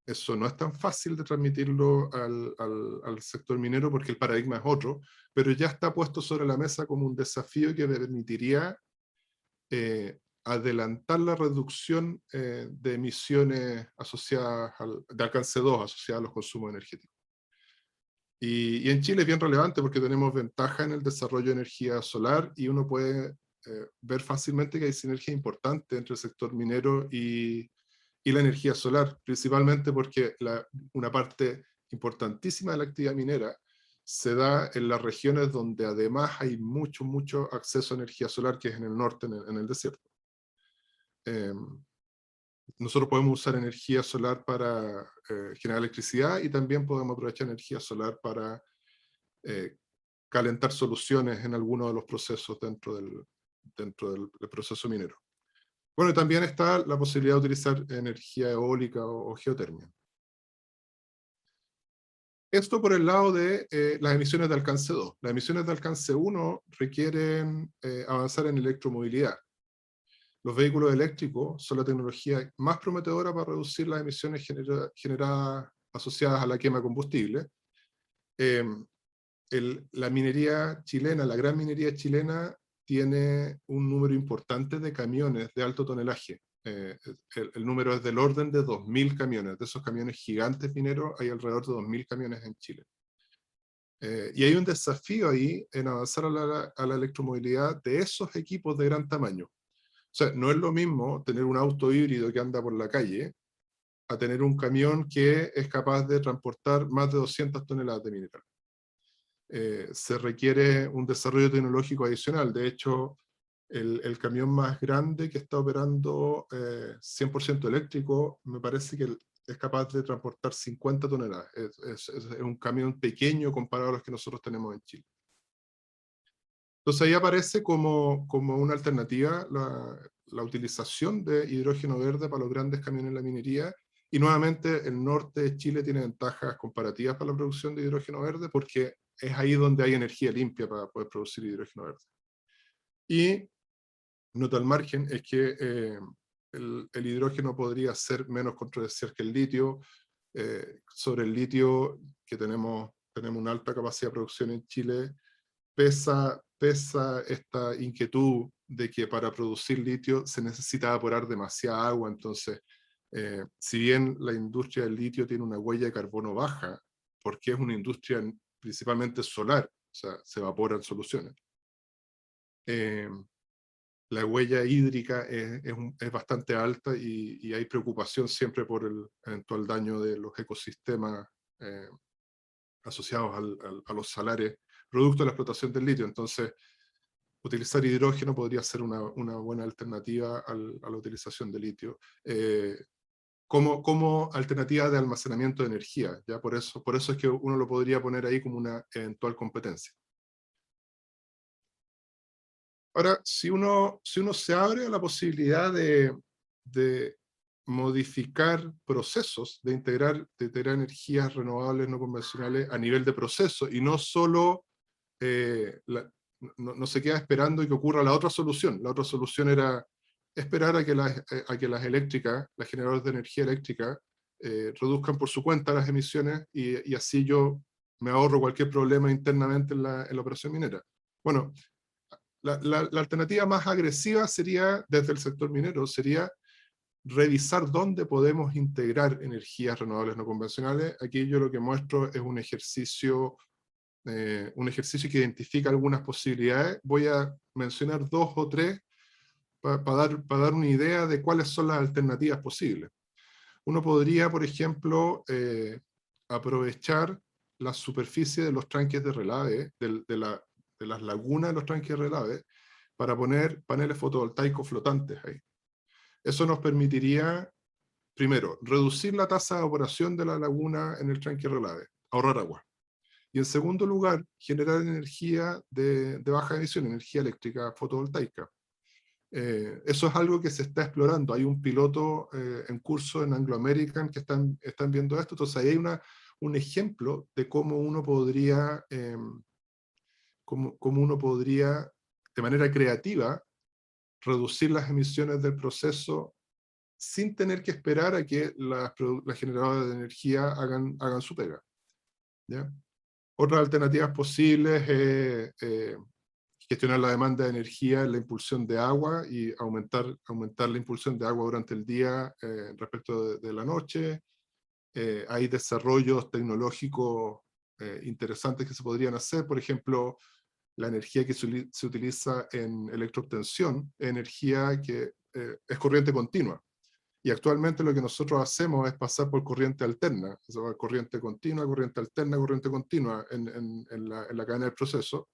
[SPEAKER 2] Eso no es tan fácil de transmitirlo al sector minero porque el paradigma es otro, pero ya está puesto sobre la mesa como un desafío que permitiría adelantar la reducción de emisiones asociadas de alcance 2, asociadas a los consumos energéticos. Y en Chile es bien relevante porque tenemos ventaja en el desarrollo de energía solar, y uno puede ver fácilmente que hay sinergia importante entre el sector minero y la energía solar, principalmente porque una parte importantísima de la actividad minera se da en las regiones donde además hay mucho acceso a energía solar, que es en el norte, en el desierto. Nosotros podemos usar energía solar para generar electricidad, y también podemos aprovechar energía solar para calentar soluciones en algunos de los procesos dentro del proceso minero. Bueno, y también está la posibilidad de utilizar energía eólica o geotermia. Esto por el lado de las emisiones de alcance 2. Las emisiones de alcance 1 requieren avanzar en electromovilidad. Los vehículos eléctricos son la tecnología más prometedora para reducir las emisiones generadas asociadas a la quema de combustible. La minería chilena, la gran minería chilena, tiene un número importante de camiones de alto tonelaje. El número es del orden de 2.000 camiones. De esos camiones gigantes mineros hay alrededor de 2.000 camiones en Chile. Y hay un desafío ahí en avanzar a la electromovilidad de esos equipos de gran tamaño. O sea, no es lo mismo tener un auto híbrido que anda por la calle a tener un camión que es capaz de transportar más de 200 toneladas de mineral. Se requiere un desarrollo tecnológico adicional. De hecho, el camión más grande que está operando 100% eléctrico, me parece que es capaz de transportar 50 toneladas. Es un camión pequeño comparado a los que nosotros tenemos en Chile. Entonces ahí aparece como una alternativa la utilización de hidrógeno verde para los grandes camiones en la minería. Y nuevamente el norte de Chile tiene ventajas comparativas para la producción de hidrógeno verde porque es ahí donde hay energía limpia para poder producir hidrógeno verde. Y nota al margen es que el hidrógeno podría ser menos controversial que el litio. Sobre el litio, que tenemos una alta capacidad de producción en Chile, pesa esta inquietud de que para producir litio se necesita evaporar demasiada agua. Entonces, si bien la industria del litio tiene una huella de carbono baja, porque es una industria principalmente solar, o sea, se evaporan soluciones. La huella hídrica es bastante alta y hay preocupación siempre por el eventual daño de los ecosistemas asociados a los salares, producto de la explotación del litio. Entonces, utilizar hidrógeno podría ser una buena alternativa a la utilización de litio, como alternativa de almacenamiento de energía. ¿Ya? Por eso es que uno lo podría poner ahí como una eventual competencia. Ahora, si uno se abre a la posibilidad de modificar procesos, de integrar energías renovables no convencionales a nivel de proceso, y no solo no se queda esperando que ocurra la otra solución. La otra solución era esperar a que las eléctricas, las generadoras de energía eléctrica, reduzcan por su cuenta las emisiones y así yo me ahorro cualquier problema internamente en la operación minera. Bueno, la alternativa más agresiva sería, desde el sector minero, sería revisar dónde podemos integrar energías renovables no convencionales. Aquí yo lo que muestro es un ejercicio que identifica algunas posibilidades. Voy a mencionar 2 o 3 para dar una idea de cuáles son las alternativas posibles. Uno podría, por ejemplo, aprovechar la superficie de los tranques de relave, de las lagunas de los tranques de relave, para poner paneles fotovoltaicos flotantes ahí. Eso nos permitiría, primero, reducir la tasa de evaporación de la laguna en el tranque de relave, ahorrar agua. Y en segundo lugar, generar energía de baja emisión, energía eléctrica fotovoltaica. Eso es algo que se está explorando. Hay un piloto en curso en Anglo American que están viendo esto. Entonces ahí hay un ejemplo de cómo uno podría, de manera creativa, reducir las emisiones del proceso sin tener que esperar a que las generadoras de energía hagan su pega. ¿Ya? Otras alternativas posibles es gestionar la demanda de energía en la impulsión de agua y aumentar la impulsión de agua durante el día respecto de la noche. Hay desarrollos tecnológicos interesantes que se podrían hacer. Por ejemplo, la energía que se utiliza en electroobtención, energía que es corriente continua. Y actualmente lo que nosotros hacemos es pasar por corriente alterna, o sea, corriente continua, corriente alterna, corriente continua en la cadena del proceso.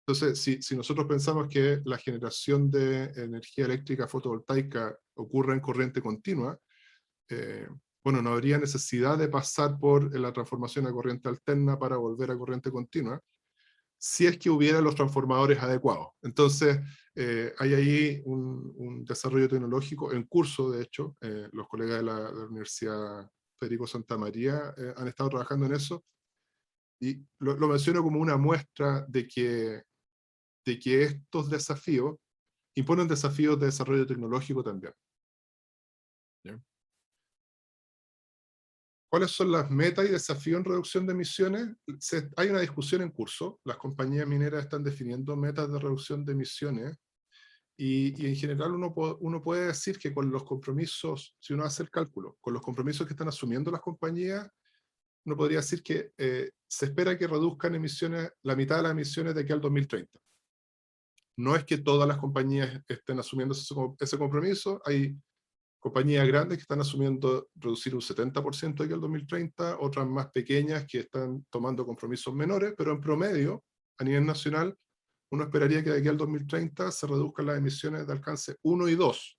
[SPEAKER 2] Entonces, si nosotros pensamos que la generación de energía eléctrica fotovoltaica ocurre en corriente continua, bueno, no habría necesidad de pasar por la transformación a corriente alterna para volver a corriente continua, si es que hubiera los transformadores adecuados. Entonces, hay ahí un desarrollo tecnológico en curso, de hecho, los colegas de la Universidad Federico Santamaría, han estado trabajando en eso, y lo menciono como una muestra de que estos desafíos imponen desafíos de desarrollo tecnológico también. ¿Ya? ¿Cuáles son las metas y desafíos en reducción de emisiones? Hay una discusión en curso. Las compañías mineras están definiendo metas de reducción de emisiones y en general uno puede decir que con los compromisos, si uno hace el cálculo, con los compromisos que están asumiendo las compañías, uno podría decir que se espera que reduzcan emisiones, la mitad de las emisiones de aquí al 2030. No es que todas las compañías estén asumiendo ese compromiso, hay compañías grandes que están asumiendo reducir un 70% de aquí al 2030, otras más pequeñas que están tomando compromisos menores, pero en promedio, a nivel nacional, uno esperaría que de aquí al 2030 se reduzcan las emisiones de alcance 1 y 2,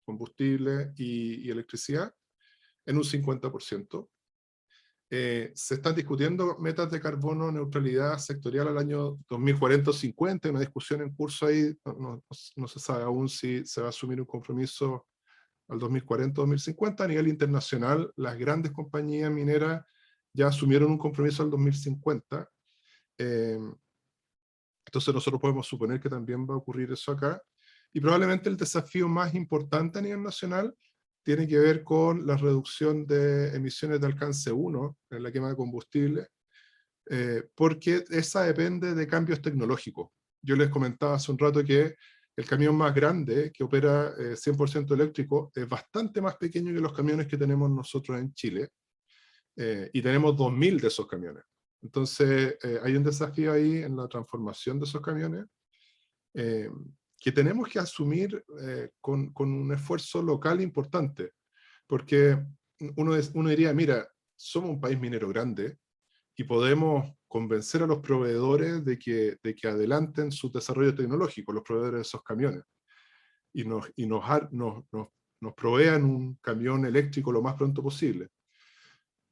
[SPEAKER 2] combustible y electricidad, en un 50%. Se están discutiendo metas de carbono neutralidad sectorial al año 2040 o 50, una discusión en curso ahí, no se sabe aún si se va a asumir un compromiso al 2040 o 2050. A nivel internacional, las grandes compañías mineras ya asumieron un compromiso al 2050, entonces nosotros podemos suponer que también va a ocurrir eso acá, y probablemente el desafío más importante a nivel nacional tiene que ver con la reducción de emisiones de alcance 1 en la quema de combustible, porque esa depende de cambios tecnológicos. Yo les comentaba hace un rato que el camión más grande, que opera 100% eléctrico, es bastante más pequeño que los camiones que tenemos nosotros en Chile, y tenemos 2000 de esos camiones. Entonces, hay un desafío ahí en la transformación de esos camiones, eh, que tenemos que asumir con un esfuerzo local importante, porque uno diría, mira, somos un país minero grande y podemos convencer a los proveedores de que adelanten su desarrollo tecnológico, los proveedores de esos camiones, y nos provean un camión eléctrico lo más pronto posible.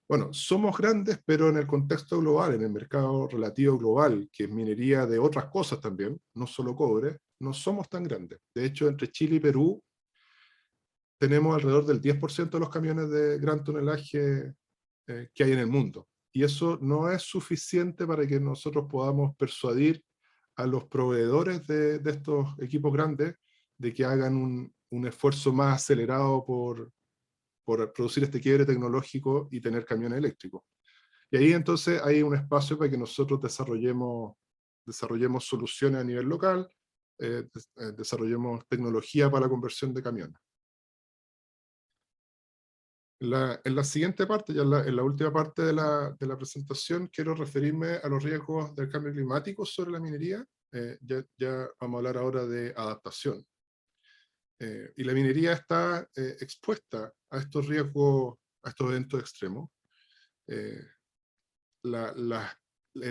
[SPEAKER 2] Bueno, somos grandes, pero en el contexto global, en el mercado relativo global, que es minería de otras cosas también, no solo cobre, no somos tan grandes. De hecho, entre Chile y Perú tenemos alrededor del 10% de los camiones de gran tonelaje que hay en el mundo. Y eso no es suficiente para que nosotros podamos persuadir a los proveedores de estos equipos grandes de que hagan un esfuerzo más acelerado por producir este quiebre tecnológico y tener camiones eléctricos. Y ahí entonces hay un espacio para que nosotros desarrollemos soluciones a nivel local, desarrollemos tecnología para la conversión de camiones. En la siguiente parte, ya en la última parte de la presentación, quiero referirme a los riesgos del cambio climático sobre la minería. Ya vamos a hablar ahora de adaptación. Y la minería está expuesta a estos riesgos, a estos eventos extremos. El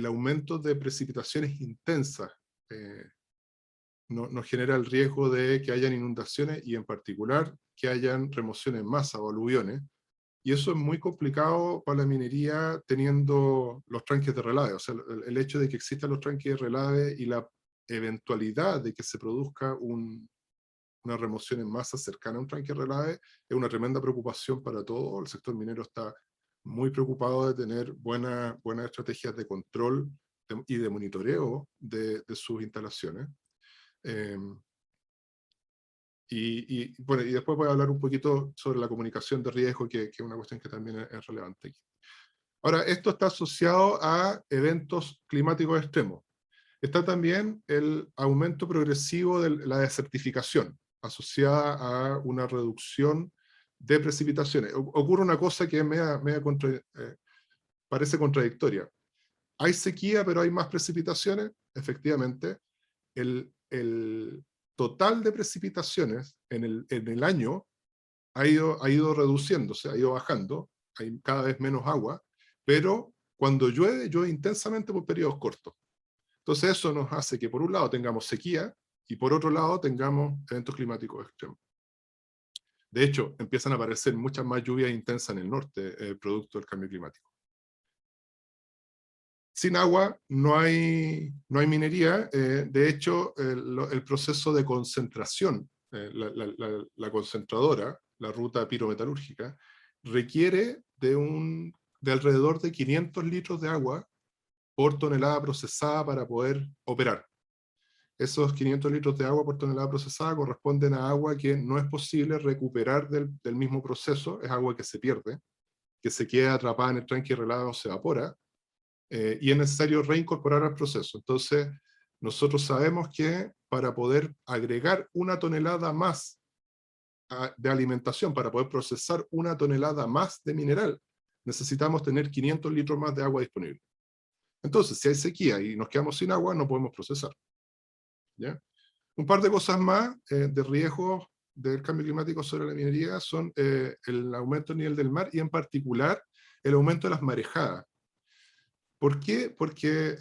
[SPEAKER 2] aumento de precipitaciones intensas nos genera el riesgo de que hayan inundaciones y en particular que hayan remociones en masa o aluviones. Y eso es muy complicado para la minería teniendo los tranques de relave. O sea, el hecho de que existan los tranques de relave y la eventualidad de que se produzca una remoción en masa cercana a un tranque de relave es una tremenda preocupación para todo. El sector minero está muy preocupado de tener buenas estrategias de control y de monitoreo de sus instalaciones. Bueno, y después voy a hablar un poquito sobre la comunicación de riesgo, que es una cuestión que también es relevante aquí. Ahora, esto está asociado a eventos climáticos extremos. Está también el aumento progresivo de la desertificación, asociada a una reducción de precipitaciones. Ocurre una cosa que parece contradictoria. Hay sequía, pero hay más precipitaciones. Efectivamente, el total de precipitaciones en el año ha ido reduciéndose, ha ido bajando, hay cada vez menos agua, pero cuando llueve intensamente por periodos cortos. Entonces eso nos hace que por un lado tengamos sequía y por otro lado tengamos eventos climáticos extremos. De hecho, empiezan a aparecer muchas más lluvias intensas en el norte, producto del cambio climático. Sin agua no hay minería. De hecho, el proceso de concentración, la concentradora, la ruta pirometalúrgica, requiere de alrededor de 500 litros de agua por tonelada procesada para poder operar. Esos 500 litros de agua por tonelada procesada corresponden a agua que no es posible recuperar del mismo proceso, es agua que se pierde, que se queda atrapada en el tanque relado o se evapora, y es necesario reincorporar al proceso. Entonces, nosotros sabemos que para poder agregar una tonelada más de alimentación, para poder procesar una tonelada más de mineral, necesitamos tener 500 litros más de agua disponible. Entonces, si hay sequía y nos quedamos sin agua, no podemos procesar. ¿Ya? Un par de cosas más de riesgos del cambio climático sobre la minería son el aumento del nivel del mar y en particular el aumento de las marejadas. ¿Por qué? Porque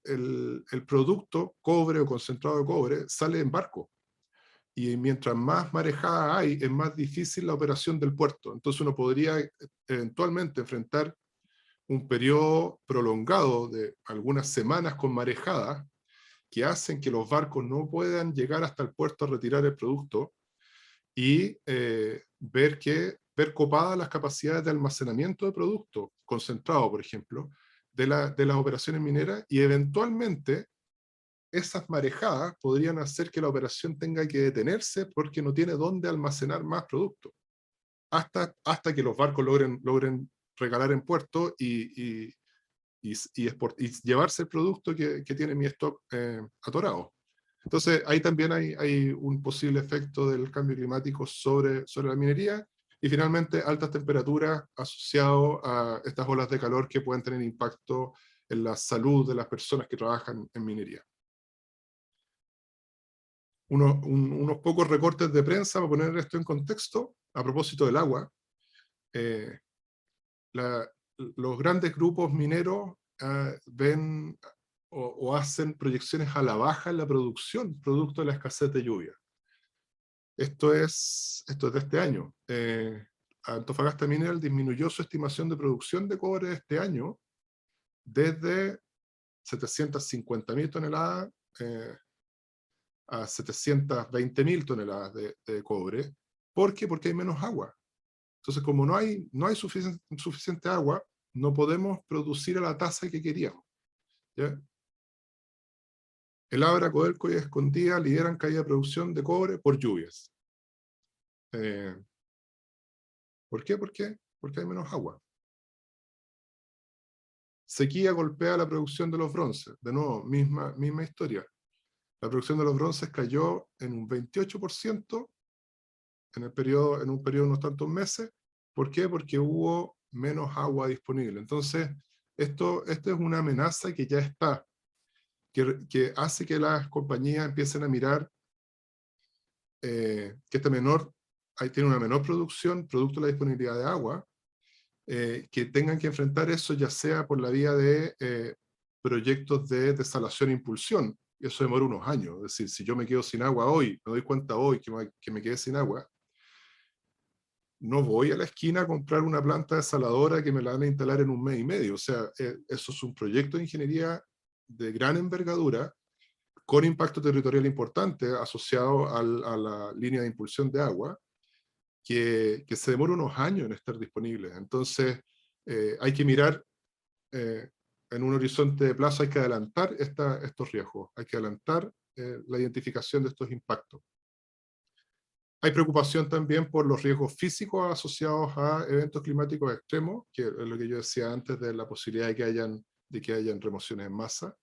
[SPEAKER 2] el producto, cobre o concentrado de cobre, sale en barco. Y mientras más marejada hay, es más difícil la operación del puerto. Entonces uno podría eventualmente enfrentar un periodo prolongado de algunas semanas con marejadas que hacen que los barcos no puedan llegar hasta el puerto a retirar el producto y ver copadas las capacidades de almacenamiento de producto concentrado, por ejemplo, de las operaciones mineras, y eventualmente esas marejadas podrían hacer que la operación tenga que detenerse porque no tiene dónde almacenar más producto, hasta que los barcos logren recalar en puerto y llevarse el producto que tiene mi stock atorado. Entonces, ahí también hay un posible efecto del cambio climático sobre la minería, y finalmente altas temperaturas asociadas a estas olas de calor que pueden tener impacto en la salud de las personas que trabajan en minería. Unos pocos recortes de prensa para poner esto en contexto, a propósito del agua. Los grandes grupos mineros ven o hacen proyecciones a la baja en la producción, producto de la escasez de lluvia. Esto es de este año. Antofagasta Mineral disminuyó su estimación de producción de cobre de este año desde 750.000 toneladas a 720.000 toneladas de cobre. ¿Por qué? Porque hay menos agua. Entonces, como no hay suficiente agua, no podemos producir a la tasa que queríamos. ¿Ya? El Abra, Codelco y Escondida lideran caída de producción de cobre por lluvias. ¿Por qué? Porque hay menos agua. Sequía golpea la producción de los bronces. De nuevo, misma historia. La producción de los bronces cayó en un 28% en un periodo de unos tantos meses. ¿Por qué? Porque hubo menos agua disponible. Entonces, esto es una amenaza que ya está, que hace que las compañías empiecen a mirar que tiene una menor producción, producto de la disponibilidad de agua, que tengan que enfrentar eso ya sea por la vía de proyectos de desalación e impulsión, y eso demora unos años. Es decir, si yo me quedo sin agua hoy, me doy cuenta hoy que me quedé sin agua, no voy a la esquina a comprar una planta desaladora que me la van a instalar en un mes y medio. O sea, eso es un proyecto de ingeniería de gran envergadura, con impacto territorial importante asociado a la línea de impulsión de agua, que se demora unos años en estar disponible. Entonces, hay que mirar en un horizonte de plazo, hay que adelantar estos riesgos, hay que adelantar la identificación de estos impactos. Hay preocupación también por los riesgos físicos asociados a eventos climáticos extremos, que es lo que yo decía antes de la posibilidad de que hayan remociones en masa.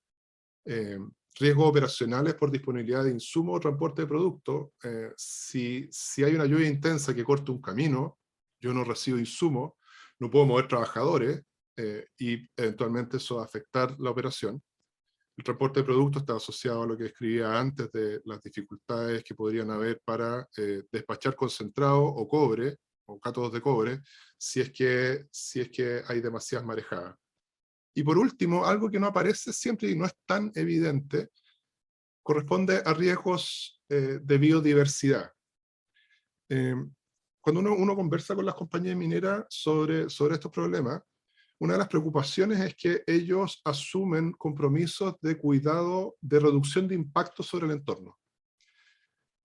[SPEAKER 2] Riesgos operacionales por disponibilidad de insumos o transporte de productos. Si hay una lluvia intensa que corte un camino, yo no recibo insumos, no puedo mover trabajadores, y eventualmente eso va a afectar la operación. El transporte de productos está asociado a lo que escribía antes de las dificultades que podrían haber para despachar concentrado o cobre, o cátodos de cobre, si es que hay demasiadas marejadas. Y por último, algo que no aparece siempre y no es tan evidente, corresponde a riesgos de biodiversidad. Cuando uno conversa con las compañías mineras sobre estos problemas, una de las preocupaciones es que ellos asumen compromisos de cuidado, de reducción de impacto sobre el entorno.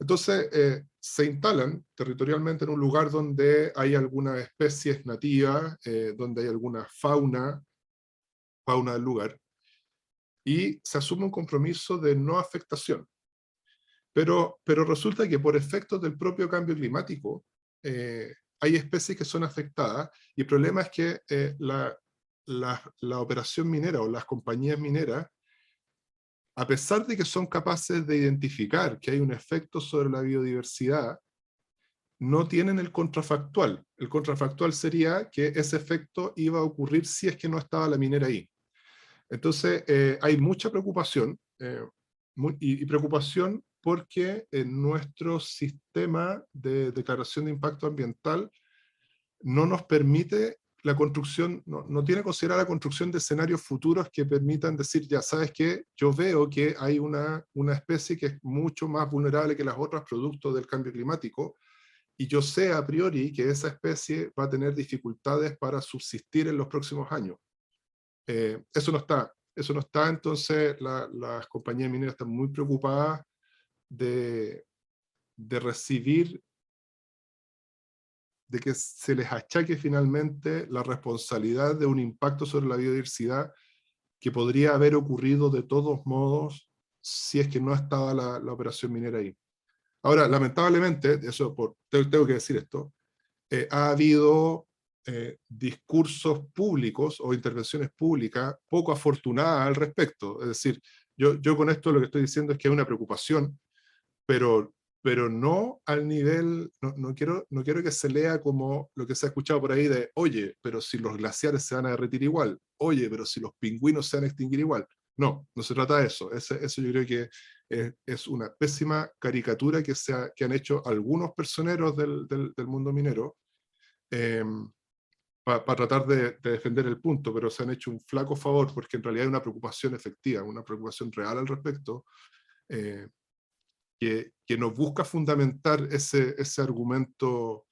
[SPEAKER 2] Entonces, se instalan territorialmente en un lugar donde hay algunas especies nativas, donde hay alguna fauna del lugar, y se asume un compromiso de no afectación. Pero resulta que por efectos del propio cambio climático, hay especies que son afectadas, y el problema es que la operación minera o las compañías mineras, a pesar de que son capaces de identificar que hay un efecto sobre la biodiversidad, no tienen el contrafactual. El contrafactual sería que ese efecto iba a ocurrir si es que no estaba la minera ahí. Entonces, hay mucha preocupación, y preocupación porque nuestro sistema de declaración de impacto ambiental no nos permite la construcción, no tiene considerada la construcción de escenarios futuros que permitan decir, ya sabes que yo veo que hay una especie que es mucho más vulnerable que las otras producto del cambio climático, y yo sé a priori que esa especie va a tener dificultades para subsistir en los próximos años. Eso no está, entonces las compañías mineras están muy preocupadas de recibir, de que se les achaque finalmente la responsabilidad de un impacto sobre la biodiversidad que podría haber ocurrido de todos modos si es que no estaba la operación minera ahí. Ahora, lamentablemente, tengo que decir esto, ha habido discursos públicos o intervenciones públicas poco afortunadas al respecto. Es decir, yo con esto lo que estoy diciendo es que hay una preocupación, pero, pero no al nivel, no quiero que se lea como lo que se ha escuchado por ahí de, oye, pero si los glaciares se van a derretir igual, oye, pero si los pingüinos se van a extinguir igual. No, no se trata de eso. Eso yo creo que es una pésima caricatura que han hecho algunos personeros del mundo minero, eh, para tratar de defender el punto, pero se han hecho un flaco favor porque en realidad hay una preocupación efectiva, una preocupación real al respecto, eh, que nos busca fundamentar ese argumento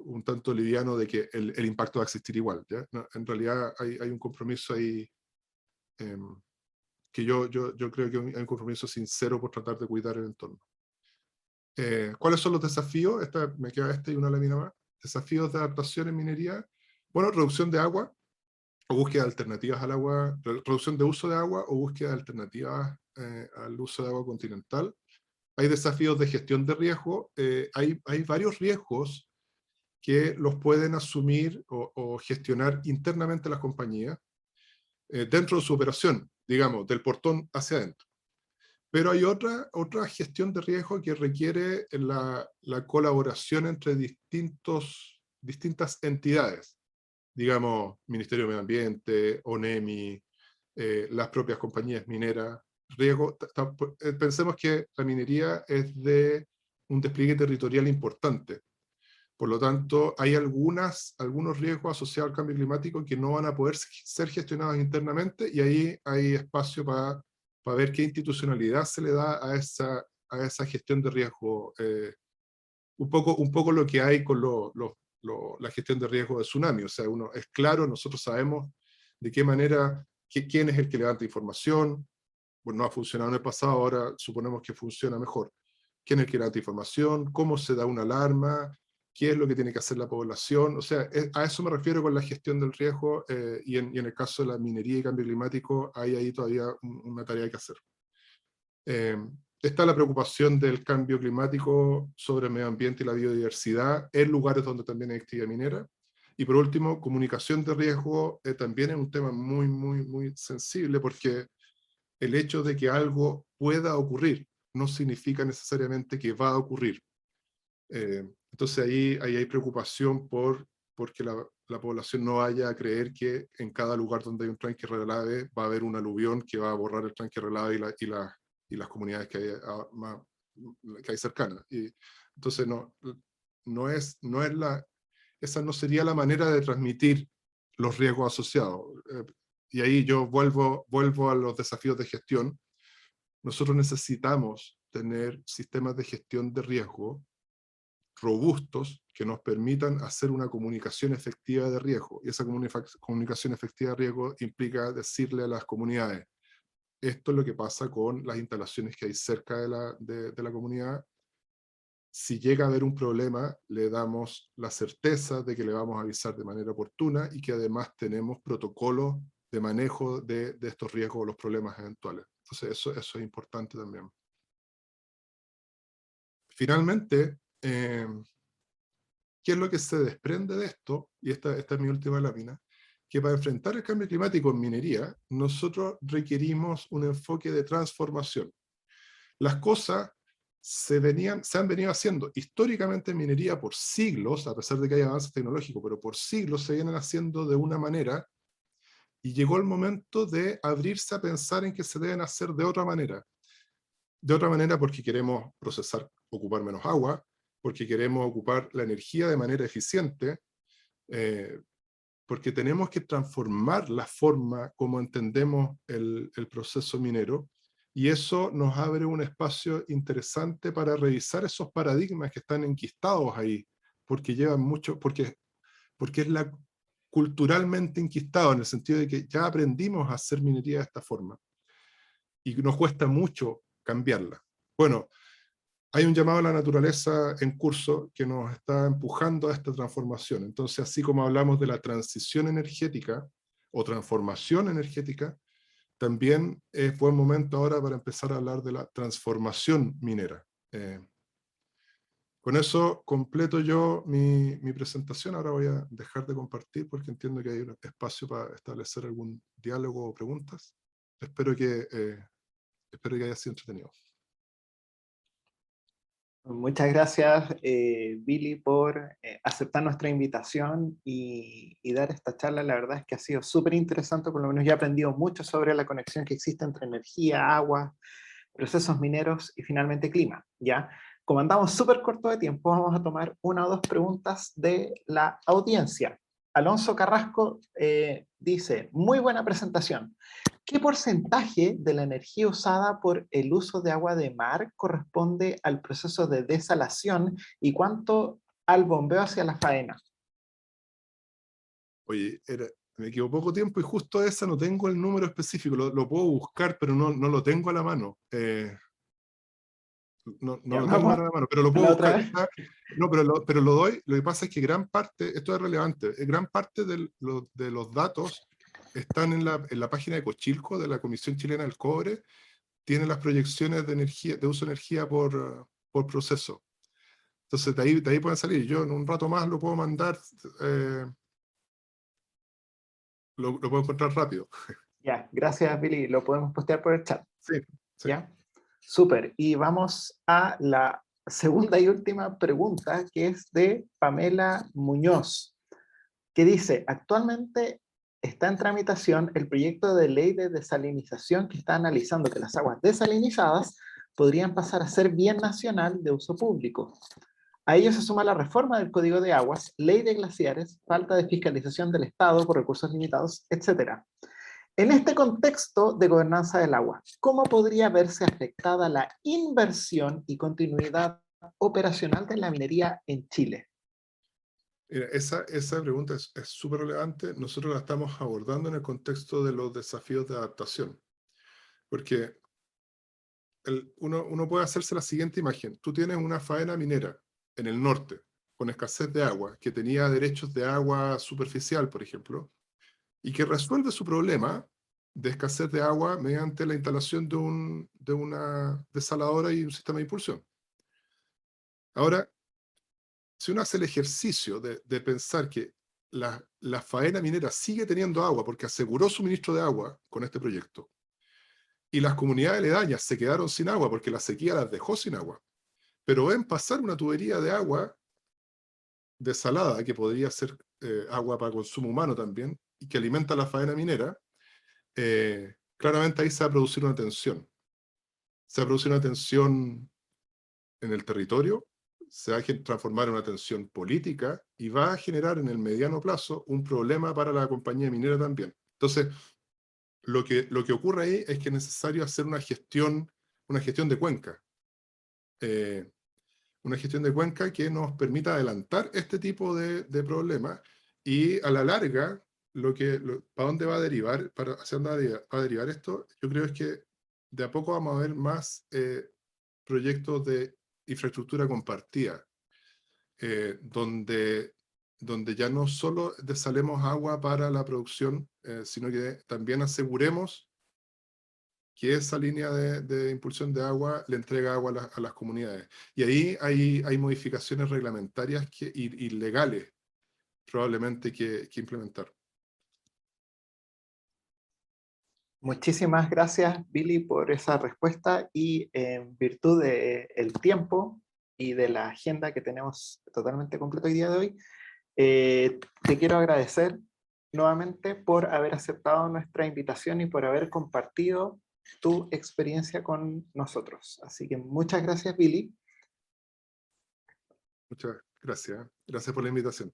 [SPEAKER 2] un tanto liviano de que el impacto va a existir igual. ¿Ya? No, en realidad hay un compromiso ahí, eh, que yo creo que hay un compromiso sincero por tratar de cuidar el entorno. ¿Cuáles son los desafíos? Me queda y una lámina más. Desafíos de adaptación en minería. Bueno, reducción de agua o búsqueda de alternativas al agua, reducción de uso de agua o búsqueda de alternativas al uso de agua continental. Hay desafíos de gestión de riesgo. Hay varios riesgos que los pueden asumir o gestionar internamente las compañías dentro de su operación, digamos, del portón hacia adentro. Pero hay otra gestión de riesgo que requiere la colaboración entre distintas entidades, digamos, Ministerio de Medio Ambiente, ONEMI, las propias compañías mineras. Pensemos que la minería es de un despliegue territorial importante. Por lo tanto, hay algunos riesgos asociados al cambio climático que no van a poder ser gestionados internamente, y ahí hay espacio para ver qué institucionalidad se le da a esa gestión de riesgo. Un poco lo que hay con la gestión de riesgo de tsunami. O sea, es claro, nosotros sabemos de qué manera, quién es el que levanta información. Bueno, no ha funcionado en el pasado, ahora suponemos que funciona mejor. ¿Quién es el que levanta información? ¿Cómo se da una alarma? ¿Qué es lo que tiene que hacer la población? O sea, a eso me refiero con la gestión del riesgo, y en el caso de la minería y cambio climático, hay ahí todavía una tarea que hacer. Eh, Está la preocupación del cambio climático sobre el medio ambiente y la biodiversidad en lugares donde también hay actividad minera. Y por último, comunicación de riesgo también es un tema muy, muy, muy sensible, porque el hecho de que algo pueda ocurrir no significa necesariamente que va a ocurrir. Entonces ahí hay preocupación porque la población no vaya a creer que en cada lugar donde hay un tranque relave va a haber un aluvión que va a borrar el tranque relave y las comunidades que hay cercanas. Y entonces esa no sería la manera de transmitir los riesgos asociados. Y ahí yo vuelvo a los desafíos de gestión. Nosotros necesitamos tener sistemas de gestión de riesgo robustos que nos permitan hacer una comunicación efectiva de riesgo. Y esa comunicación efectiva de riesgo implica decirle a las comunidades, esto es lo que pasa con las instalaciones que hay cerca de la comunidad. Si llega a haber un problema, le damos la certeza de que le vamos a avisar de manera oportuna y que además tenemos protocolos de manejo de estos riesgos o los problemas eventuales. Entonces eso es importante también. Finalmente, ¿qué es lo que se desprende de esto? Y esta es mi última lámina, que para enfrentar el cambio climático en minería, nosotros requerimos un enfoque de transformación. Las cosas se han venido haciendo históricamente en minería por siglos, a pesar de que hay avances tecnológicos, pero por siglos se vienen haciendo de una manera, y llegó el momento de abrirse a pensar en que se deben hacer de otra manera. De otra manera porque queremos procesar, ocupar menos agua, porque queremos ocupar la energía de manera eficiente, porque tenemos que transformar la forma como entendemos el proceso minero, y eso nos abre un espacio interesante para revisar esos paradigmas que están enquistados ahí, porque llevan mucho, porque es culturalmente enquistado, en el sentido de que ya aprendimos a hacer minería de esta forma, y nos cuesta mucho cambiarla. Bueno, hay un llamado a la naturaleza en curso que nos está empujando a esta transformación. Entonces, así como hablamos de la transición energética o transformación energética, también es buen momento ahora para empezar a hablar de la transformación minera. Con eso completo yo mi presentación. Ahora voy a dejar de compartir porque entiendo que hay un espacio para establecer algún diálogo o preguntas. Espero que haya sido entretenido.
[SPEAKER 1] Muchas gracias, Billy, por aceptar nuestra invitación y dar esta charla. La verdad es que ha sido súper interesante, por lo menos yo he aprendido mucho sobre la conexión que existe entre energía, agua, procesos mineros y finalmente clima, ¿ya? Como andamos súper corto de tiempo, vamos a tomar una o dos preguntas de la audiencia. Alonso Carrasco dice, muy buena presentación. ¿Qué porcentaje de la energía usada por el uso de agua de mar corresponde al proceso de desalación y cuánto al bombeo hacia la faena?
[SPEAKER 2] Oye, me quedó poco tiempo y justo esa no tengo el número específico, lo puedo buscar, pero no lo tengo a la mano. No
[SPEAKER 1] Ya,
[SPEAKER 2] lo tengo a
[SPEAKER 1] vamos
[SPEAKER 2] la mano, pero lo
[SPEAKER 1] a
[SPEAKER 2] puedo
[SPEAKER 1] la otra
[SPEAKER 2] buscar.
[SPEAKER 1] vez.
[SPEAKER 2] No, pero lo doy. Lo que pasa es que gran parte, esto es relevante, gran parte de los datos están en la página de Cochilco, de la Comisión Chilena del Cobre, tiene las proyecciones de energía, de uso de energía por proceso. Entonces de ahí pueden salir. Yo en un rato más lo puedo mandar, lo puedo encontrar rápido.
[SPEAKER 1] Ya, gracias, Billy. Lo podemos postear por el chat.
[SPEAKER 2] Sí, sí.
[SPEAKER 1] ¿Ya? Súper. Y vamos a la segunda y última pregunta, que es de Pamela Muñoz, que dice, actualmente está en tramitación el proyecto de ley de desalinización que está analizando que las aguas desalinizadas podrían pasar a ser bien nacional de uso público. A ello se suma la reforma del Código de Aguas, ley de glaciares, falta de fiscalización del Estado por recursos limitados, etc. En este contexto de gobernanza del agua, ¿cómo podría verse afectada la inversión y continuidad operacional de la minería en Chile?
[SPEAKER 2] Mira, esa pregunta es súper relevante. Nosotros la estamos abordando en el contexto de los desafíos de adaptación. Porque uno puede hacerse la siguiente imagen. Tú tienes una faena minera en el norte, con escasez de agua, que tenía derechos de agua superficial, por ejemplo, y que resuelve su problema de escasez de agua mediante la instalación de una desaladora y un sistema de impulsión. Ahora, si uno hace el ejercicio de pensar que la faena minera sigue teniendo agua porque aseguró suministro de agua con este proyecto, y las comunidades aledañas se quedaron sin agua porque la sequía las dejó sin agua, pero ven pasar una tubería de agua desalada, que podría ser agua para consumo humano también, y que alimenta la faena minera, claramente ahí se va a producir una tensión. Se va a producir una tensión en el territorio, se va a transformar en una tensión política y va a generar en el mediano plazo un problema para la compañía minera también. Entonces, lo que ocurre ahí es que es necesario hacer una gestión de cuenca. Una gestión de cuenca que nos permita adelantar este tipo de problemas y a la larga, ¿para dónde va a derivar? ¿Hacia dónde va a derivar esto? Yo creo es que de a poco vamos a ver más proyectos de infraestructura compartida, donde ya no solo desalemos agua para la producción, sino que también aseguremos que esa línea de impulsión de agua le entrega agua a las comunidades. Y ahí hay modificaciones reglamentarias y legales probablemente que implementar.
[SPEAKER 1] Muchísimas gracias, Billy, por esa respuesta, y en virtud del tiempo y de la agenda que tenemos totalmente completa hoy día de hoy, te quiero agradecer nuevamente por haber aceptado nuestra invitación y por haber compartido tu experiencia con nosotros. Así que muchas gracias, Billy.
[SPEAKER 2] Muchas gracias. Gracias por la invitación.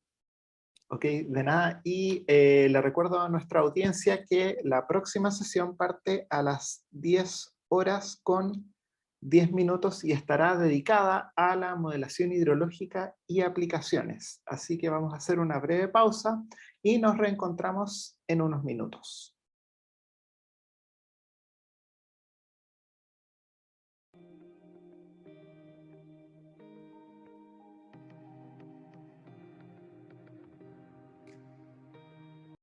[SPEAKER 1] Ok, de nada. Y le recuerdo a nuestra audiencia que la próxima sesión parte a las 10 horas con 10 minutos y estará dedicada a la modelación hidrológica y aplicaciones. Así que vamos a hacer una breve pausa y nos reencontramos en unos minutos.